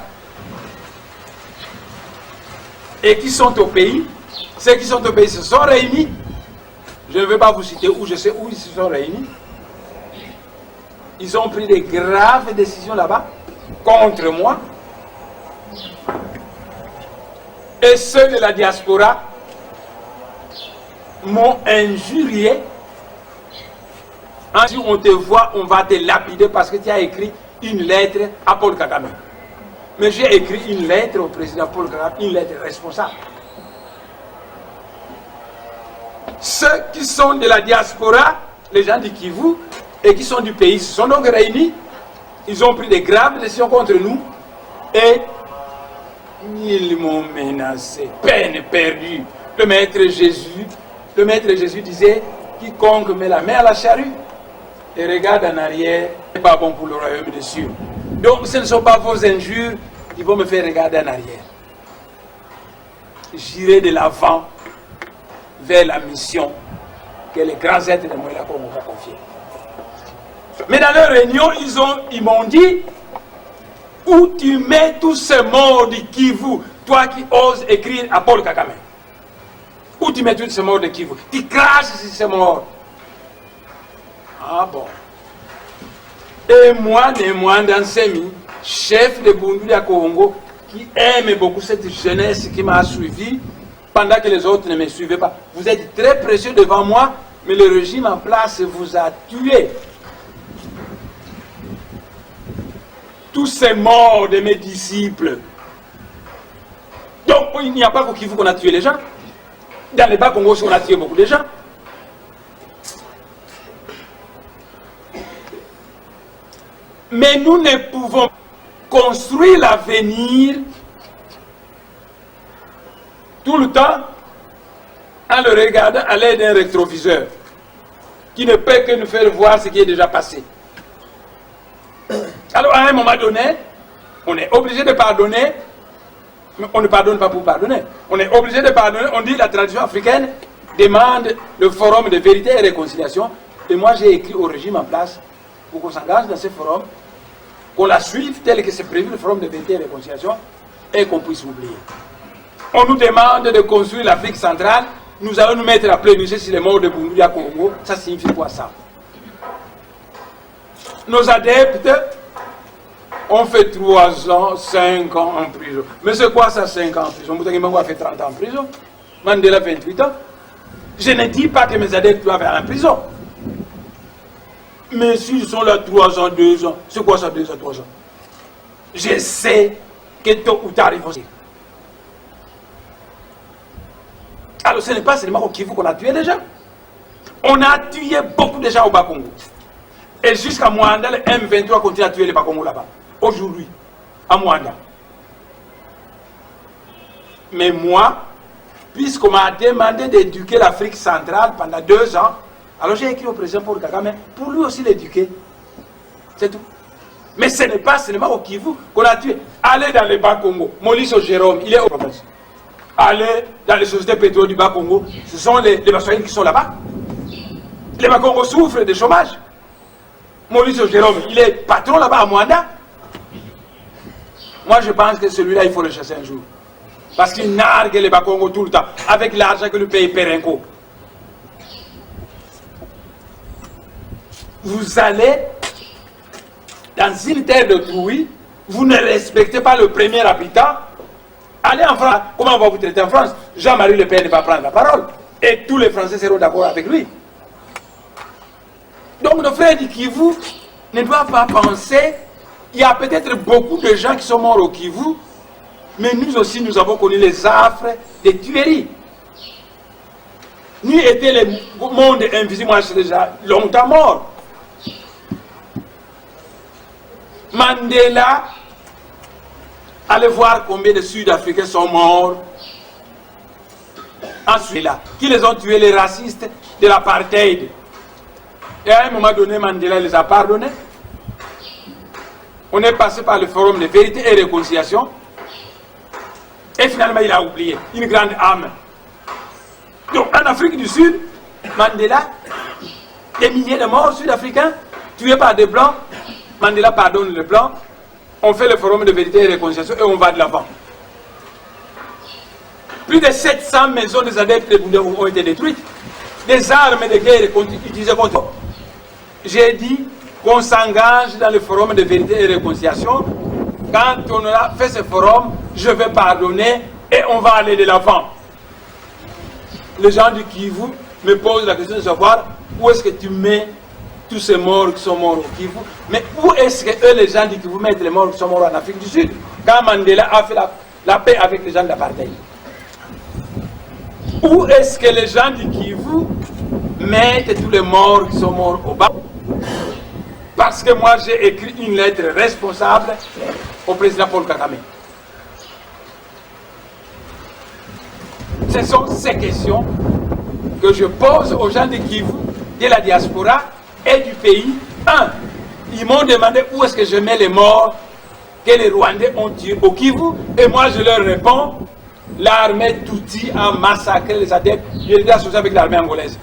et qui sont au pays, ceux qui sont au pays se sont réunis. Je ne vais pas vous citer où, je sais où ils se sont réunis. Ils ont pris des graves décisions là-bas contre moi. Et ceux de la diaspora m'ont injurié. Si on te voit, on va te lapider parce que tu as écrit une lettre à Paul Kagame. Mais j'ai écrit une lettre au président Paul Kagame, une lettre responsable. Ceux qui sont de la diaspora, les gens du Kivu, et qui sont du pays, se sont donc réunis. Ils ont pris des graves décisions contre nous et ils m'ont menacé. Peine perdue. Le maître Jésus disait, quiconque met la main à la charrue et regarde en arrière, n'est pas bon pour le royaume des cieux. Donc ce ne sont pas vos injures qui vont me faire regarder en arrière. j'irai de l'avant vers la mission que les grands êtres de Moïla m'ont confiée. Mais dans leur réunion, ils m'ont dit, où tu mets tous ces morts de Kivu, toi qui oses écrire à Paul Kagame? Où tu mets tous ces morts de Kivu? Tu craches sur ces morts. Ah bon. Et moi, Dansemi, chef de Bundu à Congo, qui aime beaucoup cette jeunesse qui m'a suivi, pendant que les autres ne me suivaient pas. Vous êtes très précieux devant moi, mais le régime en place vous a tué. Tous ces morts de mes disciples. Donc, il n'y a pas qu'au Kivu qu'on a tué les gens. Dans les Bas-Congo, on a tué beaucoup de gens. Mais nous ne pouvons construire l'avenir tout le temps en le regardant à l'aide d'un rétroviseur qui ne peut que nous faire voir ce qui est déjà passé. Alors à un moment donné, on est obligé de pardonner, mais on ne pardonne pas pour pardonner. On est obligé de pardonner, on dit que la tradition africaine demande le forum de vérité et réconciliation, et moi j'ai écrit au régime en place pour qu'on s'engage dans ce forum, qu'on la suive tel que c'est prévu le forum de vérité et réconciliation, et qu'on puisse oublier. On nous demande de construire l'Afrique centrale, nous allons nous mettre à plaider sur les morts de Bundu à Congo. Ça signifie quoi ça? Nos adeptes ont fait 3 ans, 5 ans en prison. Mais c'est quoi ça, 5 ans en prison? Moutangimango a fait 30 ans en prison. Mandela 28 ans. Je ne dis pas que mes adeptes doivent aller en prison. Mais s'ils sont là 3 ans, 2 ans, c'est quoi ça, 2 ans, 3 ans? Je sais que tôt ou tard ils vont. Alors ce n'est pas seulement au Kivu qu'on a tué des gens. On a tué beaucoup de gens au Bas-Congo. Et jusqu'à Mwanda, le M23 continue à tuer les Bas-Congo là-bas. Aujourd'hui, à Mwanda. Mais moi, puisqu'on m'a demandé d'éduquer l'Afrique centrale pendant 2 ans, alors j'ai écrit au président Paul Kagame pour lui aussi l'éduquer. C'est tout. Mais ce n'est pas seulement au Kivu qu'on a tué. Allez dans les Bas-Congo. Moliso Jérôme, il est au province. Allez dans les sociétés pétrolières du Bas-Congo. Ce sont les Bassoïens qui sont là-bas. Les Bas-Congo souffrent de chômage. Maurice Jérôme, il est patron là-bas à Mwanda. Moi, je pense que celui-là, il faut le chasser un jour. Parce qu'il nargue les Bas-Congo tout le temps, avec l'argent que le pays Perenco. Vous allez dans une terre de Trouy, vous ne respectez pas le premier habitant. Allez en France, comment on va vous traiter en France? Jean-Marie Le Pen va prendre la parole. Et tous les Français seront d'accord avec lui. Donc nos frères du Kivu ne doivent pas penser, il y a peut-être beaucoup de gens qui sont morts au Kivu, mais nous aussi nous avons connu les affres des tueries. Nous étions le monde invisible, moi je suis déjà longtemps mort. Mandela, allez voir combien de Sud-Africains sont morts. Ensuite là, qui les ont tués, les racistes de l'apartheid. Et à un moment donné, Mandela les a pardonnés. On est passé par le forum de vérité et réconciliation. Et finalement, il a oublié. Une grande âme. Donc, en Afrique du Sud, Mandela, des milliers de morts sud-africains, tués par des Blancs. Mandela pardonne les Blancs. On fait le forum de vérité et réconciliation et on va de l'avant. Plus de 700 maisons des adeptes de Bundu ont été détruites. Des armes de guerre utilisées contre eux. J'ai dit qu'on s'engage dans le forum de vérité et réconciliation. Quand on aura fait ce forum, je vais pardonner et on va aller de l'avant. Les gens du Kivu me posent la question de savoir où est-ce que tu mets tous ces morts qui sont morts au Kivu. Mais où est-ce que eux, les gens du Kivu, mettent les morts qui sont morts en Afrique du Sud? Quand Mandela a fait la paix avec les gens de l'apartheid. Où est-ce que les gens du Kivu mettent tous les morts qui sont morts au bas? Parce que moi j'ai écrit une lettre responsable au président Paul Kagame. Ce sont ces questions que je pose aux gens du Kivu, de la diaspora et du pays. Ils m'ont demandé où est-ce que je mets les morts que les Rwandais ont tués au Kivu, et moi je leur réponds l'armée Tutsi a massacré les adeptes. Il était associé avec l'armée angolaise,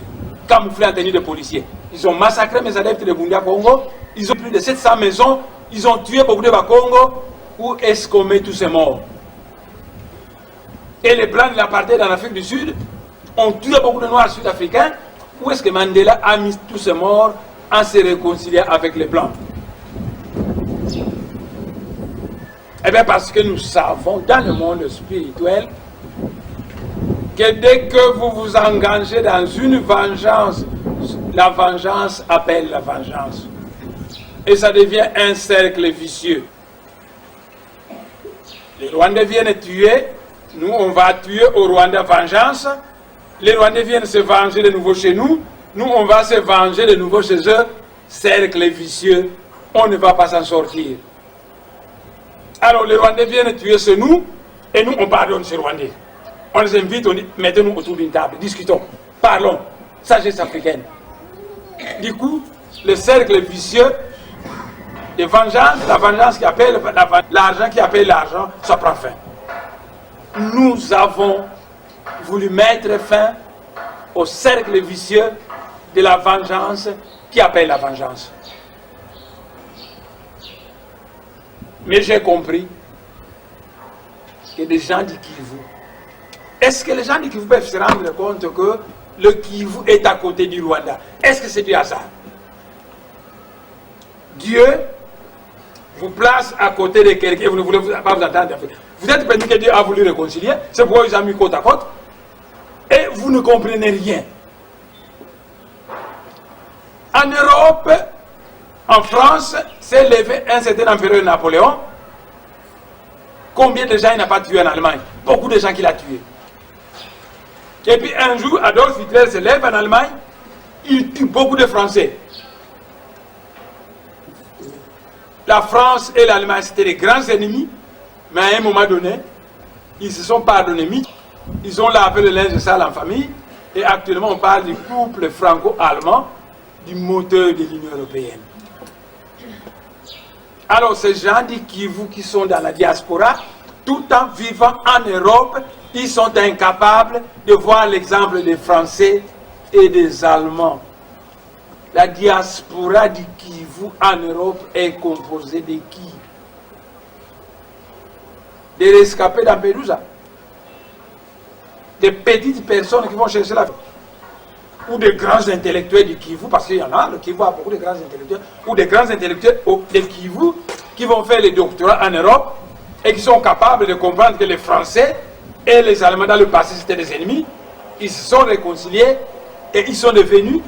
camouflé en tenue de policiers. Ils ont massacré mes adeptes de Bundia Congo. Ils ont plus de 700 maisons. Ils ont tué beaucoup de Bakongo. Où est-ce qu'on met tous ces morts? Et les blancs de l'apartheid en Afrique du Sud ont tué beaucoup de noirs sud-africains. Où est-ce que Mandela a mis tous ces morts en se réconciliant avec les blancs? Eh bien parce que nous savons dans le monde spirituel que dès que vous vous engagez dans une vengeance, la vengeance appelle la vengeance. Et ça devient un cercle vicieux. Les Rwandais viennent tuer, nous on va tuer au Rwanda vengeance. Les Rwandais viennent se venger de nouveau chez nous, nous on va se venger de nouveau chez eux. Cercle vicieux, on ne va pas s'en sortir. Alors les Rwandais viennent tuer chez nous, et nous on pardonne ces Rwandais. On les invite, on dit, mettez-nous autour d'une table, discutons, parlons, sagesse africaine. Du coup, le cercle vicieux de vengeance, la vengeance qui appelle l'argent qui appelle l'argent, ça prend fin. Nous avons voulu mettre fin au cercle vicieux de la vengeance qui appelle la vengeance. Mais j'ai compris que des gens du Kivu, est-ce que les gens du Kivu peuvent se rendre compte que le Kivu est à côté du Rwanda? Est-ce que c'est du hasard? Dieu vous place à côté de quelqu'un et vous ne voulez pas vous entendre. Vous êtes permis que Dieu a voulu réconcilier, c'est pourquoi ils ont mis côte à côte, et vous ne comprenez rien. En Europe, en France, s'est levé un certain empereur Napoléon. Combien de gens il n'a pas tué en Allemagne? Beaucoup de gens qu'il a tués. Et puis un jour, Adolf Hitler se lève en Allemagne, il tue beaucoup de Français. La France et l'Allemagne, c'était des grands ennemis, mais à un moment donné, ils se sont pardonnés. Ils ont lavé le linge sale en famille, et actuellement on parle du couple franco-allemand, du moteur de l'Union européenne. Alors ces gens du Kivu qui sont dans la diaspora, tout en vivant en Europe, ils sont incapables de voir l'exemple des Français et des Allemands. La diaspora du Kivu en Europe est composée de qui? Des rescapés d'Ampedusa, des petites personnes qui vont chercher la vie, ou des grands intellectuels du Kivu, parce qu'il y en a, le Kivu a beaucoup de grands intellectuels, ou des grands intellectuels du Kivu qui vont faire les doctorats en Europe et qui sont capables de comprendre que les Français et les Allemands dans le passé c'était des ennemis. Ils se sont réconciliés et ils sont devenus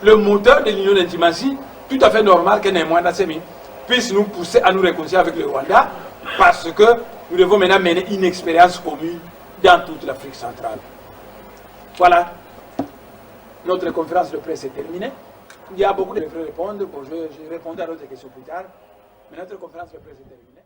le moteur de l'union d'intimatie, tout à fait normal que Némoine Nassemi puisse nous pousser à nous réconcilier avec le Rwanda, parce que nous devons maintenant mener une expérience commune dans toute l'Afrique centrale. Voilà. Notre conférence de presse est terminée. Il y a beaucoup de répondre. Bon, je répondrai à d'autres questions plus tard. Mais notre conférence de presse est terminée.